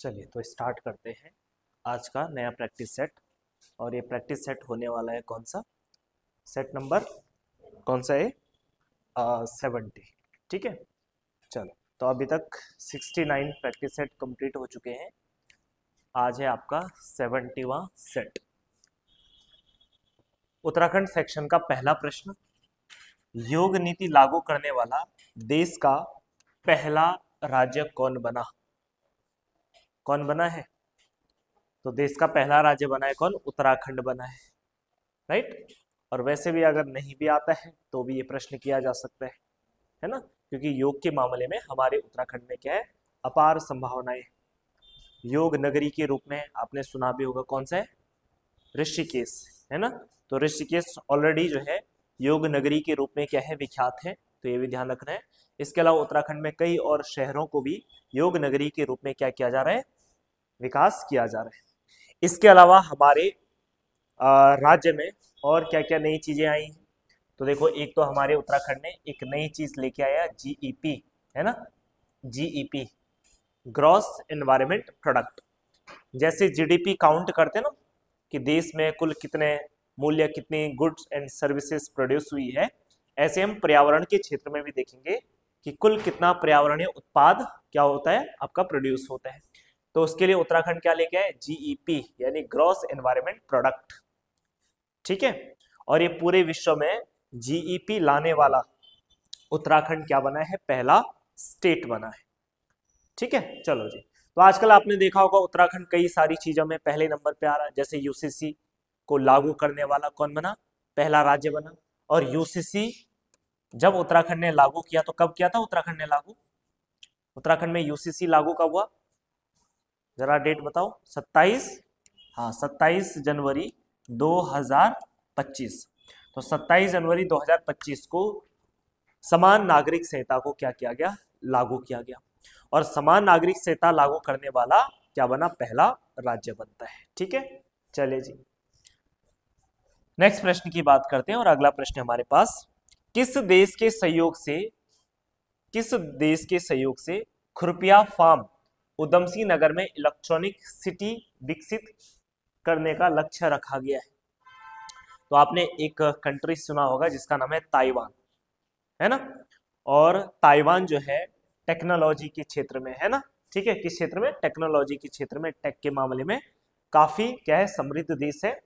चलिए तो स्टार्ट करते हैं आज का नया प्रैक्टिस सेट। और ये प्रैक्टिस सेट होने वाला है कौन सा, सेट नंबर कौन सा है, 70। ठीक है, चलो तो अभी तक 69 प्रैक्टिस सेट कंप्लीट हो चुके हैं। आज है आपका 70वां सेट। उत्तराखंड सेक्शन का पहला प्रश्न, योग नीति लागू करने वाला देश का पहला राज्य कौन बना? कौन बना है? तो देश का पहला राज्य बना है कौन? उत्तराखंड बना है, राइट। और वैसे भी अगर नहीं भी आता है तो भी ये प्रश्न किया जा सकता है ना, क्योंकि योग के मामले में हमारे उत्तराखंड में क्या है, अपार संभावनाएं। योग नगरी के रूप में आपने सुना भी होगा, कौन सा है? ऋषिकेश, है ना। तो ऋषिकेश ऑलरेडी जो है योग नगरी के रूप में क्या है, विख्यात है, तो ये भी ध्यान रखना है। इसके अलावा उत्तराखंड में कई और शहरों को भी योग नगरी के रूप में क्या किया जा रहा है, विकास किया जा रहा है। इसके अलावा हमारे राज्य में और क्या क्या नई चीजें आई हैं, तो देखो एक तो हमारे उत्तराखंड ने एक नई चीज लेके आया, जीईपी, है ना। GEP, gross environment product. जैसे जीडीपी काउंट करते हैं ना कि देश में कुल कितने मूल्य, कितनी गुड्स एंड सर्विसेज प्रोड्यूस हुई है, ऐसे हम पर्यावरण के क्षेत्र में भी देखेंगे कि कुल कितना पर्यावरणीय उत्पाद क्या होता है, आपका प्रोड्यूस होता है। तो उसके लिए उत्तराखंड क्या लेके आए, जीईपी यानी ग्रॉस एनवायरमेंट प्रोडक्ट। ठीक है, और ये पूरे विश्व में जीईपी लाने वाला उत्तराखंड क्या बना है, पहला स्टेट बना है। ठीक है, चलो जी। तो आजकल आपने देखा होगा उत्तराखंड कई सारी चीजों में पहले नंबर पे आ रहा है। जैसे यूसीसी को लागू करने वाला कौन बना, पहला राज्य बना। और यूसीसी जब उत्तराखंड ने लागू किया तो कब किया था उत्तराखंड ने लागू? उत्तराखंड में यूसीसी लागू कब हुआ, जरा डेट बताओ। 27 जनवरी 2025। तो 27 जनवरी 2025 को समान नागरिक संहिता को क्या किया गया, लागू किया गया। और समान नागरिक संहिता लागू करने वाला क्या बना, पहला राज्य बनता है। ठीक है, चलिए जी नेक्स्ट प्रश्न की बात करते हैं। और अगला प्रश्न हमारे पास, किस देश के सहयोग से खुरपिया फार्म उधमसिंह नगर में इलेक्ट्रॉनिक सिटी विकसित करने का लक्ष्य रखा गया है? तो आपने एक कंट्री सुना होगा जिसका नाम है ताइवान, है ना। और ताइवान जो है टेक्नोलॉजी के क्षेत्र में, है ना। ठीक है, किस क्षेत्र में? टेक्नोलॉजी के क्षेत्र में, टेक के मामले में काफी क्या है, समृद्ध देश है।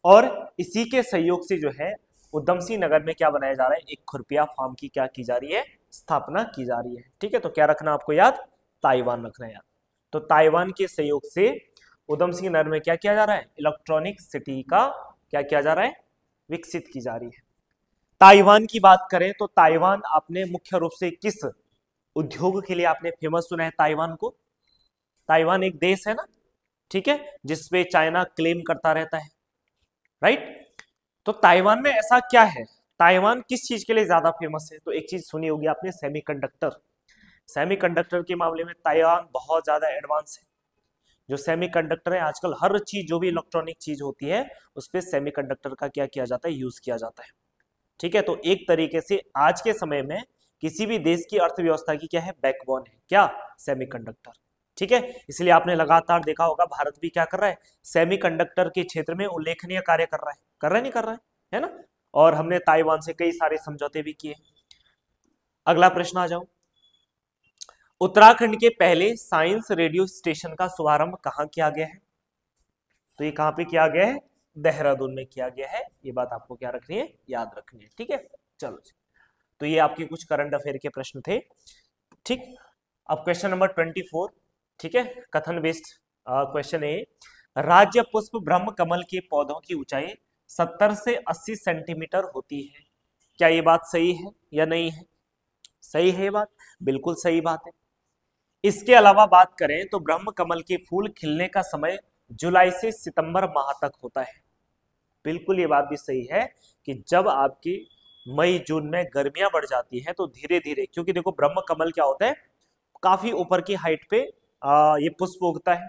और इसी के सहयोग से जो है उधमसिंह नगर में क्या बनाया जा रहा है, एक खुरपिया फार्म की क्या की जा रही है, स्थापना की जा रही है। ठीक है, तो क्या रखना आपको याद, ताइवान रखना याद। तो ताइवान के सहयोग से उधमसिंह नगर में क्या किया जा रहा है, इलेक्ट्रॉनिक सिटी का क्या किया जा रहा है, विकसित की जा रही है। ताइवान की बात करें तो ताइवान आपने मुख्य रूप से किस उद्योग के लिए आपने फेमस सुना है ताइवान को? ताइवान एक देश है ना, ठीक है, जिसपे चाइना क्लेम करता रहता है, राइट। तो ताइवान में ऐसा क्या है, ताइवान किस चीज के लिए ज्यादा फेमस है? तो एक चीज सुनी होगी आपने, सेमीकंडक्टर। सेमीकंडक्टर के मामले में ताइवान बहुत ज्यादा एडवांस है। जो सेमीकंडक्टर है, आजकल हर चीज जो भी इलेक्ट्रॉनिक चीज होती है उस पर सेमीकंडक्टर का क्या किया जाता है, यूज किया जाता है। ठीक है, तो एक तरीके से आज के समय में किसी भी देश की अर्थव्यवस्था की क्या है, बैकबोन है क्या, सेमीकंडक्टर। ठीक है, इसलिए आपने लगातार देखा होगा भारत भी क्या कर रहा है, सेमीकंडक्टर के क्षेत्र में उल्लेखनीय कार्य कर रहा है, कर रहा है नहीं कर रहा है ना। और हमने ताइवान से कई सारे समझौते भी किए। अगला प्रश्न आ जाओ, उत्तराखंड के पहले साइंस रेडियो स्टेशन का शुभारंभ कहाँ किया गया है? तो ये कहाँ पे किया गया है, देहरादून में किया गया है। ये बात आपको क्या रखनी है, याद रखनी है। ठीक है, चलो जी। तो ये आपके कुछ करंट अफेयर के प्रश्न थे। ठीक, अब क्वेश्चन नंबर 24, ठीक है, कथन बेस्ड क्वेश्चन है। राज्य पुष्प ब्रह्म कमल के पौधों की ऊंचाई 70 से 80 सेंटीमीटर होती है। क्या ये बात सही है या नहीं है? सही है ये बात, बिल्कुल सही बात है। इसके अलावा बात करें तो ब्रह्म कमल के फूल खिलने का समय जुलाई से सितंबर माह तक होता है। बिल्कुल ये बात भी सही है कि जब आपकी मई जून में गर्मियां बढ़ जाती हैं तो धीरे धीरे, क्योंकि देखो ब्रह्म कमल क्या होता है, काफी ऊपर की हाइट पे ये पुष्प उगता है।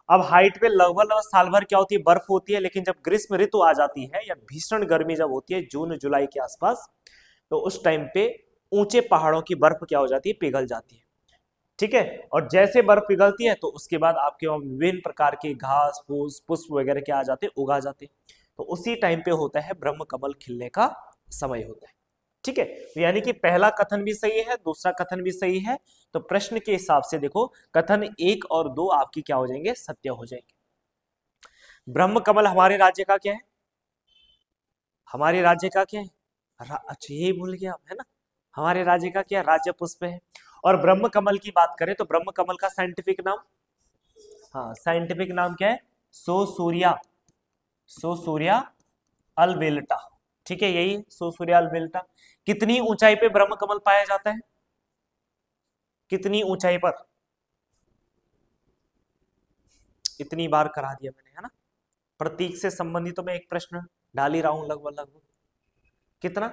अब हाइट पे लगभग साल भर क्या होती है, बर्फ होती है। लेकिन जब ग्रीष्म ऋतु आ जाती है या भीषण गर्मी जब होती है जून जुलाई के आसपास, तो उस टाइम पे ऊंचे पहाड़ों की बर्फ क्या हो जाती है, पिघल जाती है। ठीक है। और जैसे बर्फ पिघलती है तो उसके बाद आपके वहां विभिन्न प्रकार के घास फूस पुष्प वगैरह क्या आ जाते हैं, उगा जाते हैं। तो उसी टाइम पे होता है ब्रह्म कमल खिलने का समय होता है। ठीक है, तो यानी कि पहला कथन भी सही है, दूसरा कथन भी सही है। तो प्रश्न के हिसाब से देखो कथन 1 और 2 आपकी क्या हो जाएंगे, सत्य हो जाएंगे। ब्रह्म कमल हमारे राज्य का क्या है, हमारे राज्य का क्या है, अच्छा यही भूल गया है ना, हमारे राज्य का क्या राज्य पुष्प है। और ब्रह्म कमल की बात करें तो ब्रह्म कमल का साइंटिफिक नाम, हाँ साइंटिफिक नाम क्या है, सोसूरिया, सोसूरिया अल्बेल्टा। ठीक है, यही सोसूरिया अल्बेल्टा। कितनी ऊंचाई पे ब्रह्म कमल पाया जाता है, कितनी ऊंचाई पर, इतनी बार करा दिया मैंने है ना। प्रतीक से संबंधित तो मैं एक प्रश्न डाल ही रहा हूं लगभग लगभग, कितना,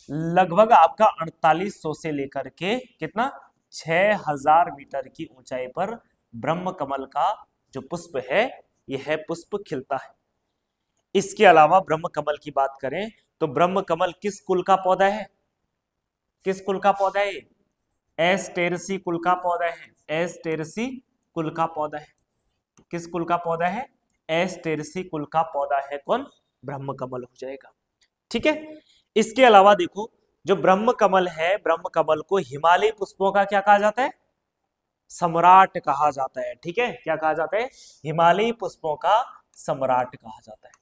लगभग आपका 4800 से लेकर के कितना 6000 मीटर की ऊंचाई पर ब्रह्म कमल का जो पुष्प है यह पुष्प खिलता है। इसके अलावा ब्रह्म कमल की बात करें तो ब्रह्म कमल किस कुल का पौधा है, किस कुल का पौधा है, एस्टेरेसी कुल का पौधा है, एस्टेरेसी कुल का पौधा है। किस कुल का पौधा है, एस्टेरेसी कुल का पौधा है कौन, ब्रह्म कमल हो जाएगा। ठीक है, इसके अलावा देखो जो ब्रह्म कमल है, ब्रह्म कमल को हिमालय पुष्पों का क्या कहा जाता है, सम्राट कहा जाता है। ठीक है, क्या कहा जाता है, हिमालय पुष्पों का सम्राट कहा जाता है।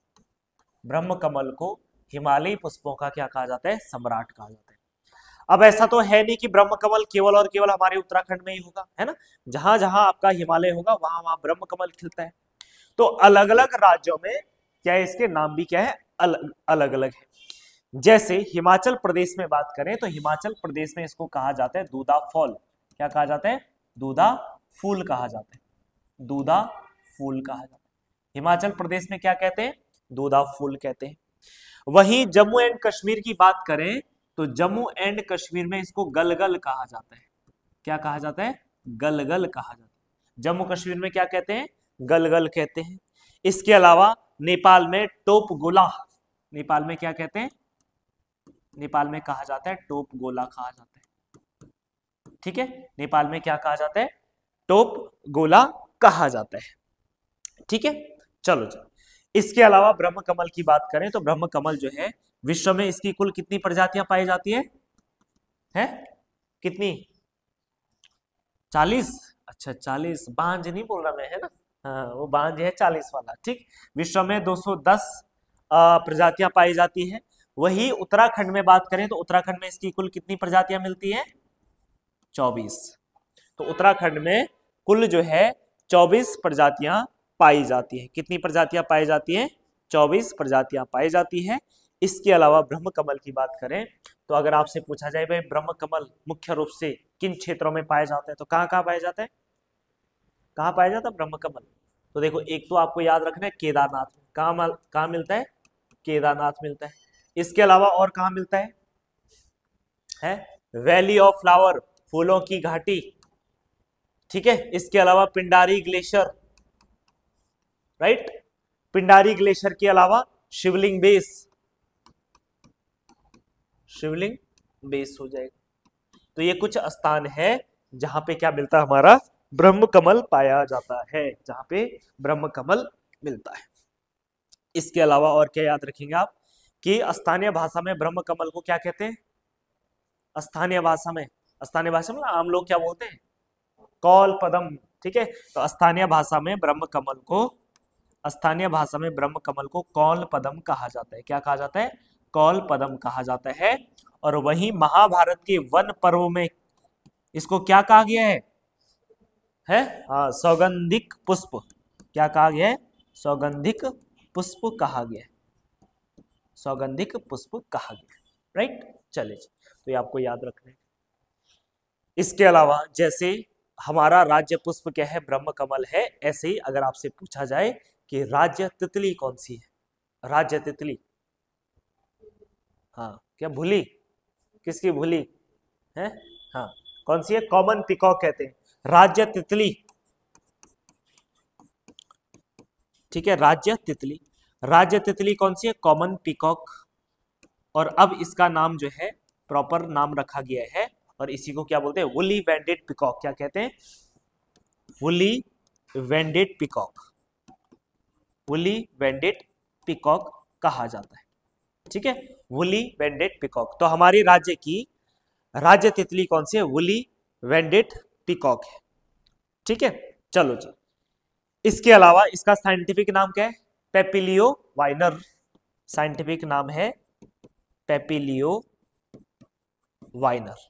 ब्रह्म कमल को हिमालय पुष्पों का क्या कहा जाता है, सम्राट कहा जाता है। अब ऐसा तो है नहीं कि ब्रह्म कमल केवल और केवल हमारे उत्तराखंड में ही होगा, है ना, जहां जहां आपका हिमालय होगा वहां वहां ब्रह्म कमल खिलता है। तो अलग अलग राज्यों में क्या है, इसके नाम भी क्या है, अलग अलग है। जैसे हिमाचल प्रदेश में बात करें तो हिमाचल प्रदेश में इसको कहा जाता है दूधा फॉल, क्या कहा जाता है, दूधा फूल कहा जाता है, दूधा फूल कहा जाता है। हिमाचल प्रदेश में क्या कहते हैं, दूधा फूल कहते हैं। वहीं जम्मू एंड कश्मीर की बात करें तो जम्मू एंड कश्मीर में इसको गलगल कहा जाता है, क्या कहा जाता है, गलगल कहा जाता है। जम्मू कश्मीर में क्या कहते हैं, गलगल कहते हैं। इसके अलावा नेपाल में टोप गोला, नेपाल में क्या कहते हैं, नेपाल में कहा जाता है टोप गोला कहा जाता है। ठीक है, नेपाल में क्या कहा जाता है, टोप गोला कहा जाता है। ठीक है, चलो चलो। इसके अलावा ब्रह्म कमल की बात करें तो ब्रह्म कमल जो है विश्व में इसकी कुल कितनी प्रजातियां पाई जाती है कितनी, 40, अच्छा 40, बांझ नहीं बोल रहा मैं है ना, हाँ वो बांझ है 40 वाला। ठीक, विश्व में 210 प्रजातियां पाई जाती है। वही उत्तराखंड में बात करें तो उत्तराखंड में इसकी कुल कितनी प्रजातियां मिलती हैं, 24। तो उत्तराखंड में कुल जो है 24 प्रजातियां पाई जाती है। कितनी प्रजातियां पाई जाती हैं, 24 प्रजातियां पाई जाती है। इसके अलावा ब्रह्म कमल की बात करें तो अगर आपसे पूछा जाए भाई ब्रह्म कमल मुख्य रूप से किन क्षेत्रों में पाया जाता है तो कहाँ कहाँ पाया जाता है, कहाँ पाया जाता है ब्रह्म कमल, तो देखो एक तो आपको याद रखना है केदारनाथ में, कहाँ मिलता है, केदारनाथ मिलता है। इसके अलावा और कहाँ मिलता है वैली ऑफ फ्लावर, फूलों की घाटी। ठीक है, इसके अलावा Pindari glacier, right, Pindari glacier के अलावा शिवलिंग बेस, शिवलिंग बेस हो जाएगा। तो ये कुछ स्थान है जहां पे क्या मिलता है, हमारा ब्रह्म कमल पाया जाता है, जहां पे ब्रह्म कमल मिलता है। इसके अलावा और क्या याद रखेंगे आप कि स्थानीय भाषा में ब्रह्म कमल को क्या कहते हैं, स्थानीय भाषा में, स्थानीय भाषा में आम लोग क्या बोलते हैं, कौल पदम। ठीक है, तो स्थानीय भाषा में ब्रह्म कमल को, स्थानीय भाषा में ब्रह्म कमल को कौल पदम कहा जाता है, क्या कहा जाता है, कौल पदम कहा जाता है। और वही महाभारत के वन पर्व में इसको क्या कहा गया है हाँ सौगंधिक पुष्प, क्या कहा गया है, सौगंधिक पुष्प कहा गया है, सौगंधिक पुष्प कहा गया, राइट। चलिए, तो ये आपको याद रखना है। इसके अलावा जैसे हमारा राज्य पुष्प क्या है, ब्रह्म कमल है, ऐसे ही अगर आपसे पूछा जाए कि राज्य तितली कौन सी है, राज्य तितली, हाँ क्या भूली, किसकी भूली है, हाँ कौन सी है, कॉमन पिकॉक कहते हैं, राज्य तितली। ठीक है, राज्य तितली, राज्य तितली कौन सी है, कॉमन पिकॉक। और अब इसका नाम जो है प्रॉपर नाम रखा गया है और इसी को क्या बोलते हैं, वुली वेंडेड पिकॉक। क्या कहते हैं, woolly ended peacock, woolly ended peacock कहा जाता है। ठीक है, वुली वेंडेड पिकॉक। तो हमारी राज्य की राज्य तितली कौन सी है, वुली वेंडेड पिकॉक है। ठीक है, चलो जी। इसके अलावा इसका साइंटिफिक नाम क्या है, पेपिलियो वाइनर। साइंटिफिक नाम है Papilio winer.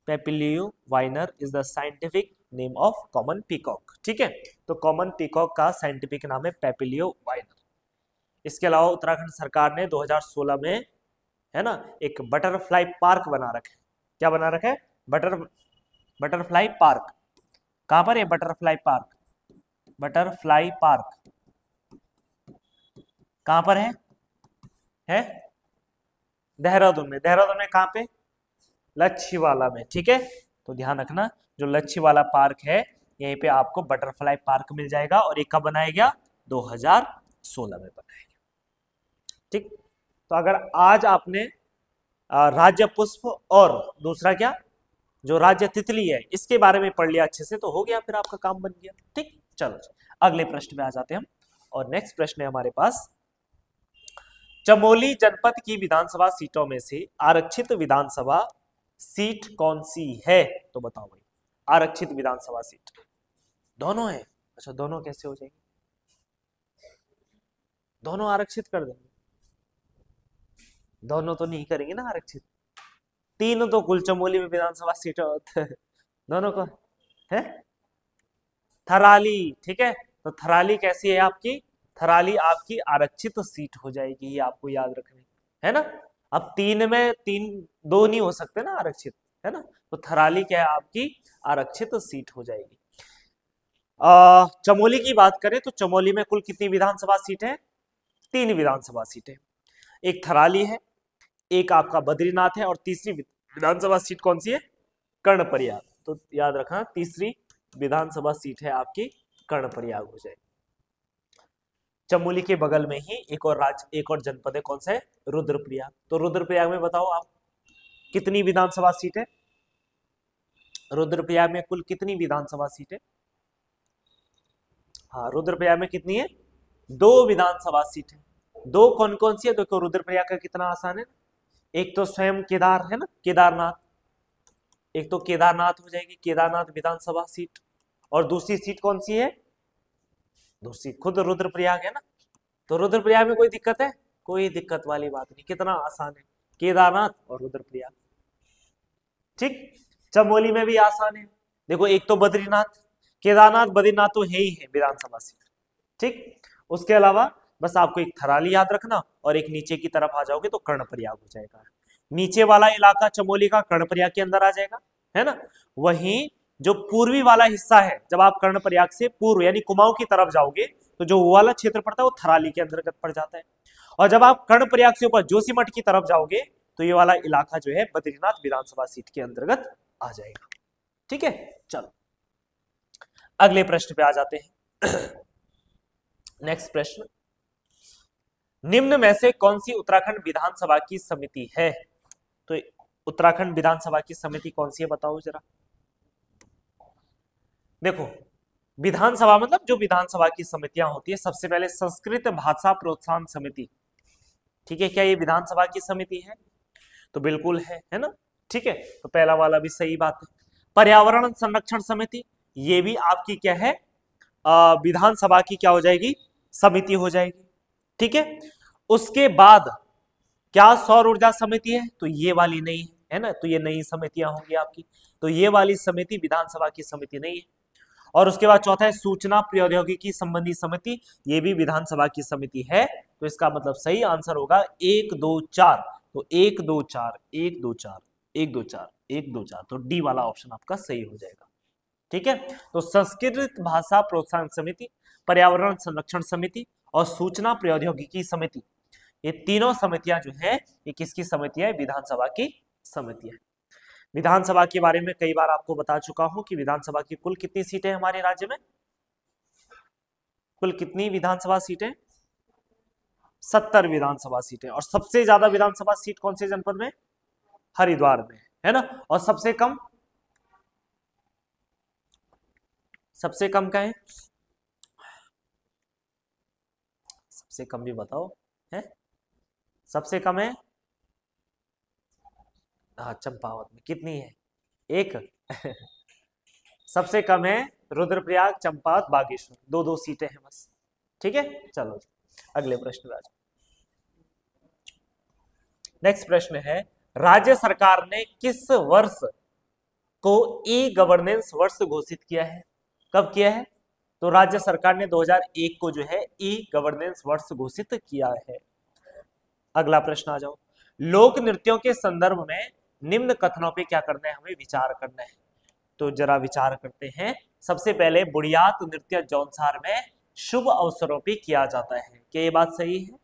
Papilio winer is the scientific name of common peacock. ठीक है, तो कॉमन पीकॉक का साइंटिफिक नाम है पेपिलियो वाइनर। इसके अलावा उत्तराखंड सरकार ने 2016 में, है ना, एक बटरफ्लाई पार्क बना रखा है। क्या बना रखा है, बटरफ्लाई पार्क। कहां पर है बटरफ्लाई पार्क, बटरफ्लाई पार्क कहां पर है देहरादून में। देहरादून में कहां पे, लच्छीवाला में। ठीक है, तो ध्यान रखना, जो लच्छीवाला पार्क है यहीं पे आपको बटरफ्लाई पार्क मिल जाएगा, और ये कब बनाया गया, 2016 में बनाया गया। ठीक, तो अगर आज आपने राज्य पुष्प और दूसरा क्या, जो राज्य तितली है, इसके बारे में पढ़ लिया अच्छे से, तो हो गया, फिर आपका काम बन गया। ठीक, चलो अगले प्रश्न में आ जाते हैं हम। और नेक्स्ट प्रश्न है हमारे पास, चमोली जनपद की विधानसभा सीटों में से आरक्षित विधानसभा सीट कौन सी है, तो बताओ भाई। आरक्षित विधानसभा सीट दोनों है। अच्छा, दोनों कैसे हो जाएंगे, दोनों आरक्षित कर देंगे, दोनों तो नहीं करेंगे ना आरक्षित, तीन तो कुल चमोली में विधानसभा सीट दोनों को है। थराली, ठीक है, तो थराली कैसी है आपकी, थराली आपकी आरक्षित सीट हो जाएगी, ये आपको याद रखनी है ना। अब तीन में तीन, दो नहीं हो सकते ना आरक्षित, है ना, तो थराली क्या है आपकी आरक्षित सीट हो जाएगी। चमोली की बात करें तो चमोली में कुल कितनी विधानसभा सीट है, 3 विधानसभा सीटें। एक थराली है, एक आपका बद्रीनाथ है, और तीसरी विधानसभा सीट कौन सी है, कर्णप्रयाग। तो याद रखना, तीसरी विधानसभा सीट है आपकी कर्णप्रयाग हो जाएगी। चमोली के बगल में ही एक और जनपद है, कौन सा है, रुद्रप्रयाग। तो रुद्रप्रयाग में बताओ आप कितनी विधानसभा सीट है, रुद्रप्रयाग में कुल कितनी विधानसभा सीट है। हाँ, रुद्रप्रयाग में कितनी है, 2 विधानसभा सीट है। 2 कौन कौन सी है, देखो रुद्रप्रयाग का कितना आसान है, एक तो स्वयं केदार है ना, केदारनाथ, एक तो केदारनाथ हो जाएगी, केदारनाथ विधानसभा सीट, और दूसरी सीट कौन सी है, दूसरी खुद रुद्रप्रयाग है ना। तो रुद्रप्रयाग में कोई दिक्कत है, कोई दिक्कत वाली बात नहीं, कितना आसान है, केदारनाथ और रुद्रप्रयाग। ठीक, चमोली में भी आसान है, देखो एक तो बद्रीनाथ, केदारनाथ बद्रीनाथ तो है ही है विधानसभा सीट। ठीक, उसके अलावा बस आपको एक थराली याद रखना, और एक नीचे की तरफ आ जाओगे तो कर्णप्रयाग हो जाएगा। नीचे वाला इलाका चमोली का कर्णप्रयाग के अंदर आ जाएगा, है ना। वहीं जो पूर्वी वाला हिस्सा है, जब आप कर्णप्रयाग से पूर्व यानी कुमाऊं की तरफ जाओगे, तो जो वो वाला क्षेत्र पड़ता है वो थराली के अंतर्गत पड़ जाता है। और जब आप कर्णप्रयाग से ऊपर जोशीमठ की तरफ जाओगे, तो ये वाला इलाका जो है बद्रीनाथ विधानसभा सीट के अंतर्गत आ जाएगा। ठीक है, चलो अगले प्रश्न पे आ जाते हैं। नेक्स्ट प्रश्न, निम्न में से कौन सी उत्तराखंड विधानसभा की समिति है, तो उत्तराखंड विधानसभा की समिति कौन सी है बताओ जरा। देखो, विधानसभा मतलब जो विधानसभा की समितियां होती है, सबसे पहले संस्कृत भाषा प्रोत्साहन समिति। ठीक है, क्या ये विधानसभा की समिति है, तो बिल्कुल है ना। ठीक है, तो पहला वाला भी सही बात है। पर्यावरण संरक्षण समिति, ये भी आपकी क्या है, विधानसभा की क्या हो जाएगी, समिति हो जाएगी। ठीक है, उसके बाद क्या सौर ऊर्जा समिति है, तो ये वाली नहीं है ना, तो ये नई समितियां होंगी आपकी, तो ये वाली समिति विधानसभा की समिति नहीं है। और उसके बाद चौथा है सूचना प्रौद्योगिकी संबंधी समिति, ये भी विधानसभा की समिति है। तो इसका मतलब सही आंसर होगा 1 2 4, तो 1 2 4 1 2 4 1 2 4 1 2 4, तो डी वाला ऑप्शन आपका सही हो जाएगा। ठीक है, तो संस्कृत भाषा प्रोत्साहन समिति, पर्यावरण संरक्षण समिति और सूचना प्रौद्योगिकी समिति, ये तीनों समितियां जो है ये किसकी समिति है, विधानसभा की समिति है। विधानसभा के बारे में कई बार आपको बता चुका हूं कि विधानसभा की कुल कितनी सीटें हमारे राज्य में, कुल कितनी विधानसभा सीटें, 70 विधानसभा सीटें। और सबसे ज्यादा विधानसभा सीट कौन से जनपद में, हरिद्वार में, है ना। और सबसे कम क्या है, सबसे कम भी बताओ है, सबसे कम है, हाँ चंपावत में कितनी है, एक सबसे कम है रुद्रप्रयाग, चंपावत, बागेश्वर, दो दो सीटें हैं बस। ठीक है, चलो अगले प्रश्न में आ जाओ। नेक्स्ट प्रश्न है, राज्य सरकार ने किस वर्ष को ई गवर्नेंस वर्ष घोषित किया है, कब किया है, तो राज्य सरकार ने 2001 को जो है ई गवर्नेंस वर्ष घोषित किया है। अगला प्रश्न आ जाओ, लोक नृत्यों के संदर्भ में निम्न कथनों पे क्या करना है, हमें विचार करना है। तो जरा विचार करते हैं। सबसे पहले, बुढ़ियात नृत्य जौनसार में शुभ अवसरों पे किया जाता है, क्या ये बात सही है,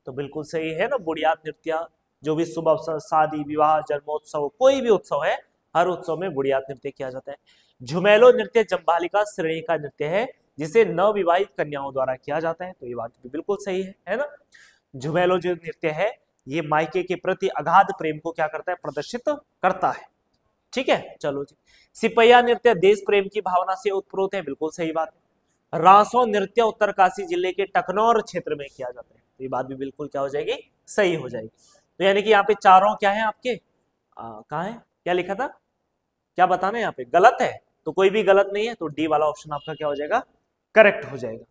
तो बिल्कुल सही है ना। बुढ़ियात नृत्य जो भी शुभ अवसर, शादी विवाह जन्मोत्सव कोई भी उत्सव है, हर उत्सव में बुढ़ियात नृत्य किया जाता है। झुमेलो नृत्य जंबालिका श्रेणी का नृत्य है जिसे नवविवाहित कन्याओं द्वारा किया जाता है, तो ये बात भी बिल्कुल सही है ना। झुमेलो जो नृत्य है ये मायके के प्रति अगाध प्रेम को क्या करता है, प्रदर्शित करता है। ठीक है, चलो जी। सिपैया नृत्य देश प्रेम की भावना से उत्प्रोत है, बिल्कुल सही बात है। रासो नृत्य उत्तरकाशी जिले के टकनौर क्षेत्र में किया जाता है, तो ये बात भी बिल्कुल क्या हो जाएगी, सही हो जाएगी। तो यानी कि यहाँ पे चारों क्या है आपके, कहाँ है, क्या लिखा था, क्या बताना है यहाँ पे, गलत है, तो कोई भी गलत नहीं है, तो डी वाला ऑप्शन आपका क्या हो जाएगा, करेक्ट हो जाएगा।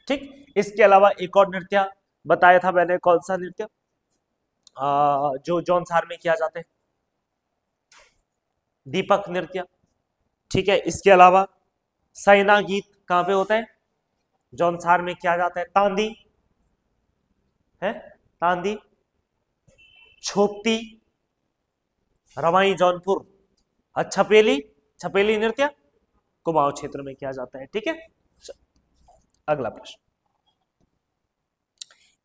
ठीक, इसके अलावा एक और नृत्य बताया था मैंने, कौन सा नृत्य, जो जौनसार में किया जाता है, दीपक नृत्य। ठीक है, इसके अलावा सैना गीत कहां पे होता है, जौनसार में किया जाता है, तांदी है, तांदी, छोपती, रवाई जौनपुर, और छपेली, छपेली नृत्य कुमाऊं क्षेत्र में किया जाता है। ठीक है, अगला प्रश्न,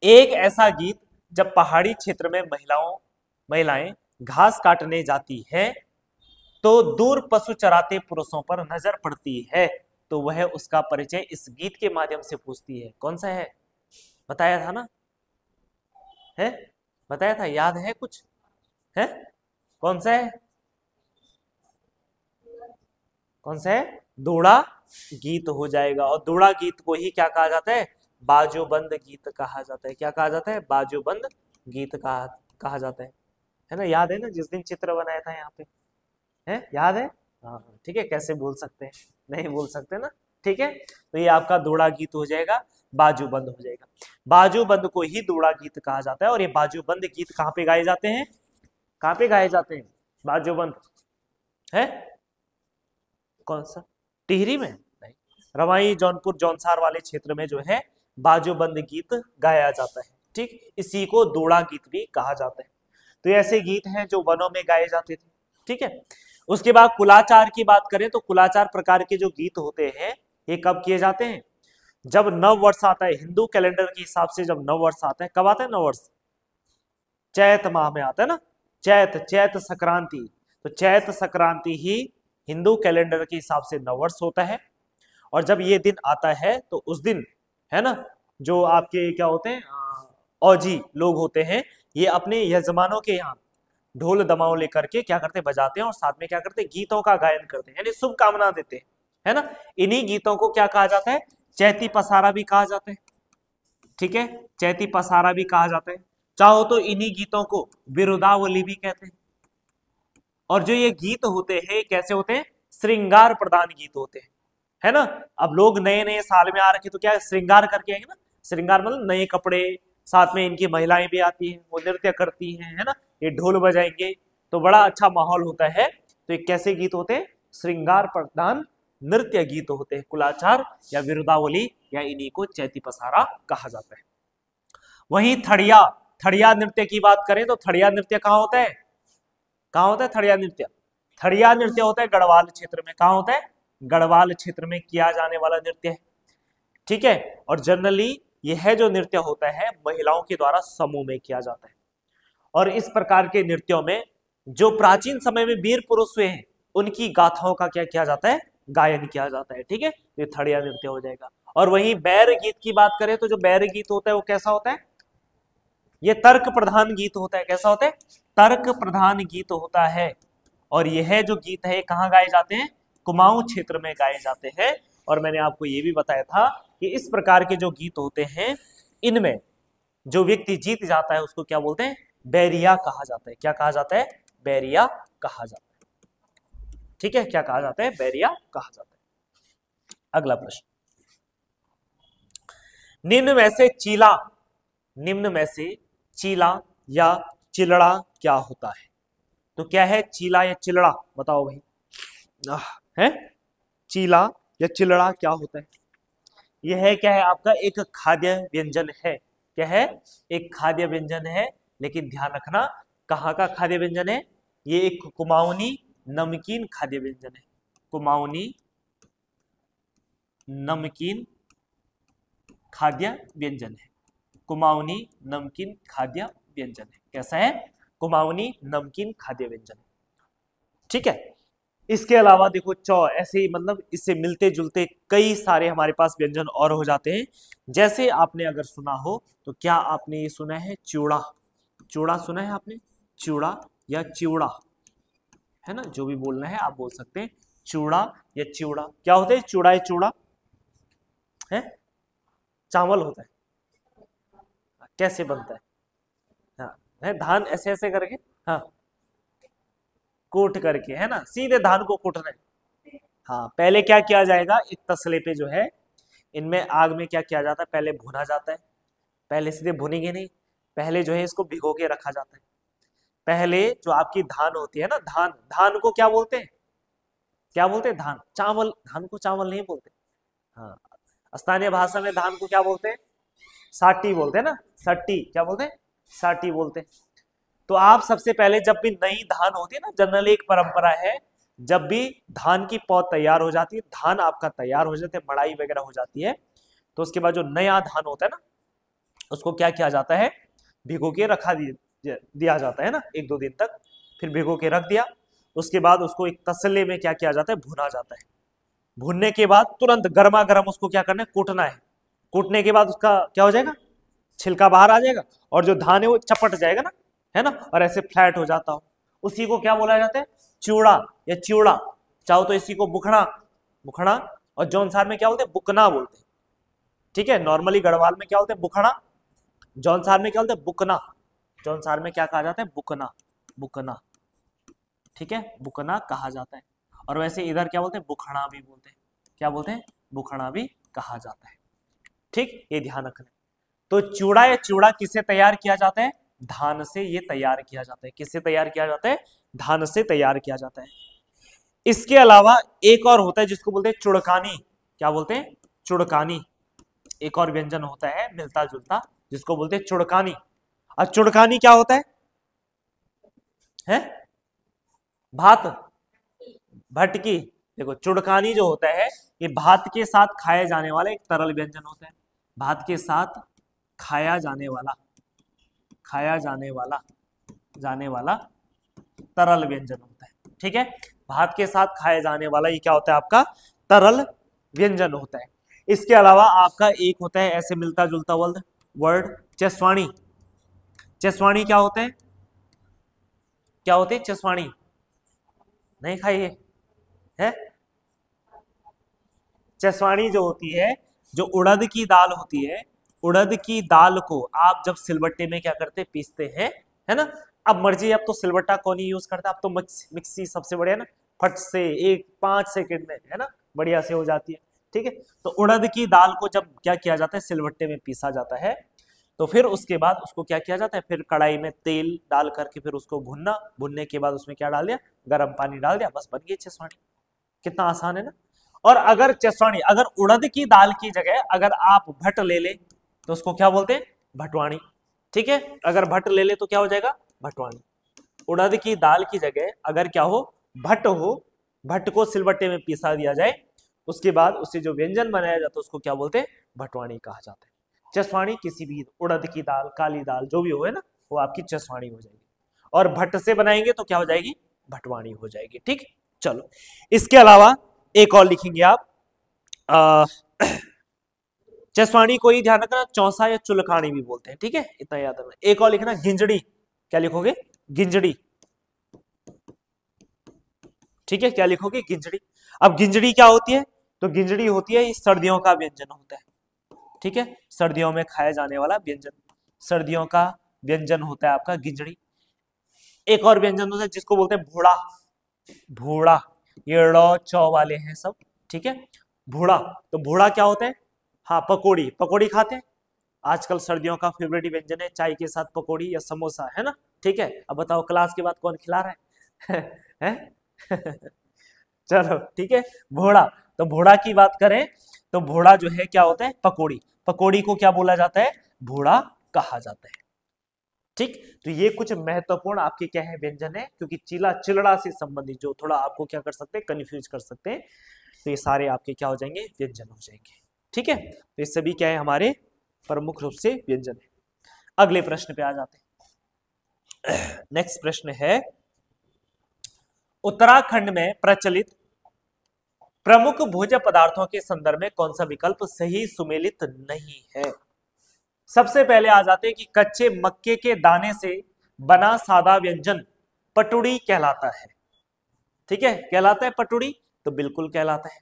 एक ऐसा गीत जब पहाड़ी क्षेत्र में महिलाएं घास काटने जाती है तो दूर पशु चराते पुरुषों पर नजर पड़ती है, तो वह उसका परिचय इस गीत के माध्यम से पूछती है, कौन सा है, बताया था ना, है बताया था, याद है कुछ है, कौन सा है, कौन सा है, दूड़ा गीत हो जाएगा। और दूड़ा गीत को ही क्या कहा जाता है, बाजूबंद गीत कहा जाता है, क्या कहा जाता है, बाजूबंद गीत कहा जाता है ना। याद है ना, जिस दिन चित्र बनाया था यहाँ पे, है याद है, हाँ ठीक है, कैसे भूल सकते हैं, नहीं भूल सकते ना। ठीक है, तो ये आपका दूड़ा गीत हो जाएगा, बाजूबंद हो जाएगा। बाजूबंद को ही दूड़ा गीत कहा जाता है। और ये बाजूबंद गीत कहाँ पे गाए जाते हैं, कहाँ पे गाए जाते हैं बाजूबंद, है कौन सा, टिहरी में नहीं, रवाई जौनपुर जौनसार वाले क्षेत्र में जो है बाजूबंद गीत गाया जाता है। ठीक, इसी को दूड़ा गीत भी कहा जाता है। तो ऐसे गीत हैं जो वनों में गाए जाते थे। ठीक है, उसके बाद कुलाचार की बात करें तो कुलाचार प्रकार के जो गीत होते हैं ये कब किए जाते हैं, जब नव वर्ष आता है, हिंदू कैलेंडर के हिसाब से जब नव वर्ष आता है, कब आता है नव वर्ष, चैत माह में आता है ना, चैत संक्रांति। तो चैत संक्रांति ही हिंदू कैलेंडर के हिसाब से नव वर्ष होता है। और जब ये दिन आता है तो उस दिन है ना, जो आपके क्या होते हैं, औजी लोग होते हैं, ये अपने यजमानों के यहाँ ढोल दमाओं लेकर के क्या करते, बजाते हैं, और साथ में क्या करते, गीतों का गायन करते हैं, यानी शुभकामना देते हैं, है ना। इन्हीं गीतों को क्या कहा जाता है, चैती पसारा भी कहा जाता है। ठीक है, चैती पसारा भी कहा जाता है, चाहो तो इन्हीं गीतों को विरुदावली भी कहते हैं। और जो ये गीत होते हैं कैसे होते हैं, श्रृंगार प्रधान गीत होते हैं, है ना। अब लोग नए नए साल में आ रखे तो क्या श्रृंगार करके आएंगे ना, श्रृंगार मतलब नए कपड़े, साथ में इनकी महिलाएं भी आती हैं, वो नृत्य करती हैं, है ना, ये ढोल बजाएंगे तो बड़ा अच्छा माहौल होता है। तो ये कैसे गीत होते हैं, श्रृंगार प्रधान नृत्य गीत होते हैं, कुलाचार या विरुदावली, या इन्हीं को चैती पसारा कहा जाता है। वहीं थड़िया नृत्य की बात करें तो थड़िया नृत्य कहाँ होता है, कहाँ होता है थड़िया नृत्य, थड़िया नृत्य होता है गढ़वाल क्षेत्र में, कहाँ होता है, गढ़वाल क्षेत्र में किया जाने वाला नृत्य है। ठीक है, और जनरली यह जो नृत्य होता है महिलाओं के द्वारा समूह में किया जाता है। और इस प्रकार के नृत्यों में जो प्राचीन समय में वीर पुरुष हुए हैं उनकी गाथाओं का क्या किया जाता है, गायन किया जाता है। ठीक है, ये थड़िया नृत्य हो जाएगा। और वहीं बैर गीत की बात करें तो जो बैर गीत होता है वो कैसा होता है, ये तर्क प्रधान गीत होता है, कैसा होता है, तर्क प्रधान गीत होता है। और यह जो गीत है कहाँ गाए जाते हैं? कुमाऊं क्षेत्र में गाए जाते हैं। और मैंने आपको ये भी बताया था कि इस प्रकार के जो गीत होते हैं इनमें जो व्यक्ति जीत जाता है उसको क्या बोलते हैं? बैरिया कहा जाता है। क्या कहा जाता है? बैरिया कहा जाता है। ठीक है, क्या कहा जाता है? बैरिया कहा जाता है। अगला प्रश्न, निम्न में से चीला, निम्न में से चीला या चिलड़ा क्या होता है? तो क्या है चीला या चिलड़ा? बताओ भाई। है चीला या चिलड़ा क्या होता है? यह है क्या है आपका? एक खाद्य व्यंजन है। क्या है? एक खाद्य व्यंजन है, लेकिन ध्यान रखना कहाँ का खाद्य व्यंजन है? ये एक कुमाऊनी नमकीन खाद्य व्यंजन है। कुमाऊनी नमकीन खाद्य व्यंजन है। कुमाऊनी नमकीन खाद्य व्यंजन है। कैसा है? कुमाऊनी नमकीन खाद्य व्यंजन। ठीक है, इसके अलावा देखो ऐसे ही मतलब इससे मिलते जुलते कई सारे हमारे पास व्यंजन और हो जाते हैं। जैसे आपने अगर सुना हो तो क्या आपने ये सुना है चूड़ा? चूड़ा सुना है आपने? चूड़ा या चिवड़ा, है ना, जो भी बोलना है आप बोल सकते हैं। चूड़ा या चिवड़ा क्या होता है? चूड़ा या चूड़ा है? चावल होता है। कैसे बनता है? हाँ, है धान ऐसे ऐसे करके, हाँ कूट करके, है ना, सीधे धान को कूटना है। हाँ, पहले क्या किया जाएगा? एक तसले पे जो है इनमें आग में क्या किया जाता है? पहले भुना जाता है। पहले सीधे भुनेंगे नहीं, पहले जो है इसको भिगो के रखा जाता है। पहले जो आपकी धान होती है ना, धान, धान को क्या बोलते हैं? क्या बोलते हैं? धान, चावल। धान को चावल नहीं बोलते। हाँ, स्थानीय भाषा में धान को क्या बोलते हैं? साटी बोलते हैं ना, सट्टी। क्या बोलते हैं? साटी बोलते हैं। तो आप सबसे पहले जब भी नई धान होती है ना, जनरली एक परंपरा है, जब भी धान की पौध तैयार हो जाती है, धान आपका तैयार हो जाते हैं, मड़ाई वगैरह हो जाती है, तो उसके बाद जो नया धान होता है ना, उसको क्या किया जाता है? भिगो के रखा दिया जाता है ना, 1-2 दिन तक। फिर भिगो के रख दिया, उसके बाद उसको एक तसले में क्या किया जाता है? भुना जाता है। भुनने के बाद तुरंत गर्मा गर्म उसको क्या करना है? कूटना है। कूटने के बाद उसका क्या हो जाएगा? छिलका बाहर आ जाएगा और जो धान है वो चपट जाएगा ना, है ना, और ऐसे फ्लैट हो जाता हो। उसी को क्या बोला जाता है? चूड़ा या चिवड़ा। चाहो तो इसी को बुखड़ा, बुखड़ा, और जौनसार में क्या बोलते हैं? बुकना बोलते हैं। ठीक है, नॉर्मली गढ़वाल में क्या बोलते हैं? बुखड़ा। जौनसार में क्या बोलते हैं? बुकना। जौनसार में क्या कहा जाता है? बुकना, बुकना। ठीक है, बुकना कहा जाता है। और वैसे इधर क्या बोलते हैं? बुखड़ा भी बोलते हैं। क्या बोलते हैं? बुखड़ा भी कहा जाता है। ठीक, ये ध्यान रखना। तो चूड़ा या चिवड़ा किससे तैयार किया जाता है? धान से ये तैयार किया जाता है। किससे तैयार किया जाता है? धान से तैयार किया जाता है। इसके अलावा एक और होता है जिसको बोलते हैं चुड़कानी। क्या बोलते हैं? चुड़कानी। एक और व्यंजन होता है मिलता जुलता, जिसको बोलते हैं चुड़कानी। और चुड़कानी क्या होता है? भात, भटकी। देखो चुड़कानी जो होता है ये भात के साथ खाए जाने वाला एक तरल व्यंजन होता है। भात के साथ खाया जाने वाला, खाया जाने वाला तरल व्यंजन होता है। ठीक है, भात के साथ खाए जाने वाला ये क्या होता है? आपका तरल व्यंजन होता है। इसके अलावा आपका एक होता है ऐसे मिलता जुलता वर्ड चेस्वाणी। चेस्वाणी क्या होता है? क्या होते हैं चेस्वाणी? नहीं खाइए है? चेस्वाणी जो होती है, जो उड़द की दाल होती है, उड़द की दाल को आप जब सिलबट्टे में क्या करते? पीसते हैं, है ना। अब मर्जी, अब तो सिलबट्टा कौन ही यूज करता है, अब तो मिक्सी सबसे बढ़िया ना, फट से 1-5 सेकंड में, है ना, बढ़िया से हो जाती है। ठीक है, तो उड़द की दाल को जब क्या किया जाता है? सिलबट्टे में पीसा जाता है। तो फिर उसके बाद उसको क्या किया जाता है? फिर कढ़ाई में तेल डाल करके फिर उसको भुनना, भुनने के बाद उसमें क्या डाल दिया? गर्म पानी डाल दिया, बस बन गई चेस्वाणी। कितना आसान है ना। और अगर चेस्वाणी, अगर उड़द की दाल की जगह अगर आप भट्ट ले ले तो उसको क्या बोलते हैं? भटवाणी। ठीक है, अगर भट्ट ले ले तो क्या हो जाएगा? भटवाणी। उड़द की दाल की जगह अगर क्या हो? भट्ट हो, भट्ट को सिलबट्टे में पीसा दिया जाए, उसके बाद उससे जो व्यंजन बनाया जाता है उसको क्या बोलते हैं? भटवाणी कहा जाता है। चेस्वाणी किसी भी उड़द की दाल, काली दाल जो भी हो, है ना, वो आपकी चेस्वाणी हो जाएगी। और भट्ट से बनाएंगे तो क्या हो जाएगी? भटवाणी हो जाएगी। ठीक, चलो इसके अलावा एक और लिखेंगे आप, चेस्वाणी को ही ध्यान रखना, चौसा या चुलकानी भी बोलते हैं। ठीक है, इतना याद रखना। एक और लिखना गिंजड़ी। क्या लिखोगे? गिंजड़ी। ठीक है, क्या लिखोगे? गिंजड़ी। अब गिंजड़ी क्या होती है? तो गिंजड़ी होती है, ये सर्दियों का व्यंजन होता है। ठीक है, सर्दियों में खाया जाने वाला व्यंजन, सर्दियों का व्यंजन होता है आपका गिंजड़ी। एक और व्यंजन होता है जिसको बोलते हैं भूड़ा। भूड़ा, ये ड़ चौ वाले हैं सब। ठीक है, भूड़ा। तो भूड़ा क्या होता है? हाँ, पकौड़ी। पकौड़ी खाते हैं आजकल, सर्दियों का फेवरेट व्यंजन है, चाय के साथ पकौड़ी या समोसा, है ना? ठीक है, अब बताओ क्लास के बाद कौन खिला रहा है? हैं? चलो ठीक है, भोड़ा। तो भोड़ा की बात करें तो भोड़ा जो है क्या होता है? पकौड़ी। पकौड़ी को क्या बोला जाता है? भोड़ा कहा जाता है। ठीक, तो ये कुछ महत्वपूर्ण आपके क्या है? व्यंजन है, क्योंकि चिला चिलड़ा से संबंधित जो थोड़ा आपको क्या कर सकते हैं? कंफ्यूज कर सकते हैं। तो ये सारे आपके क्या हो जाएंगे? व्यंजन हो जाएंगे। ठीक है, तो ये सभी क्या है? हमारे प्रमुख रूप से व्यंजन है। अगले प्रश्न पे आ जाते हैं। नेक्स्ट प्रश्न है, उत्तराखंड में प्रचलित प्रमुख भोज्य पदार्थों के संदर्भ में कौन सा विकल्प सही सुमेलित नहीं है? सबसे पहले आ जाते हैं कि कच्चे मक्के के दाने से बना सादा व्यंजन पटुड़ी कहलाता है। ठीक है, कहलाता है पटुड़ी? तो बिल्कुल कहलाता है।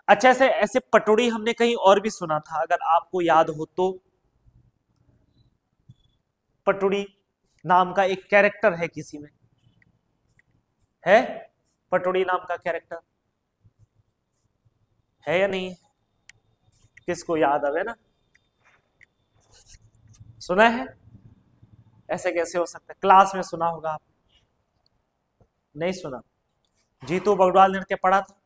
अच्छा, ऐसे पटुड़ी हमने कहीं और भी सुना था, अगर आपको याद हो तो। पटुड़ी नाम का एक कैरेक्टर है किसी में, है? पटुड़ी नाम का कैरेक्टर है या नहीं? किसको याद आवे ना? सुना है? ऐसे कैसे हो सकता है? क्लास में सुना होगा आप, नहीं सुना? जीतू बगड़वाल नृत्य पढ़ा था?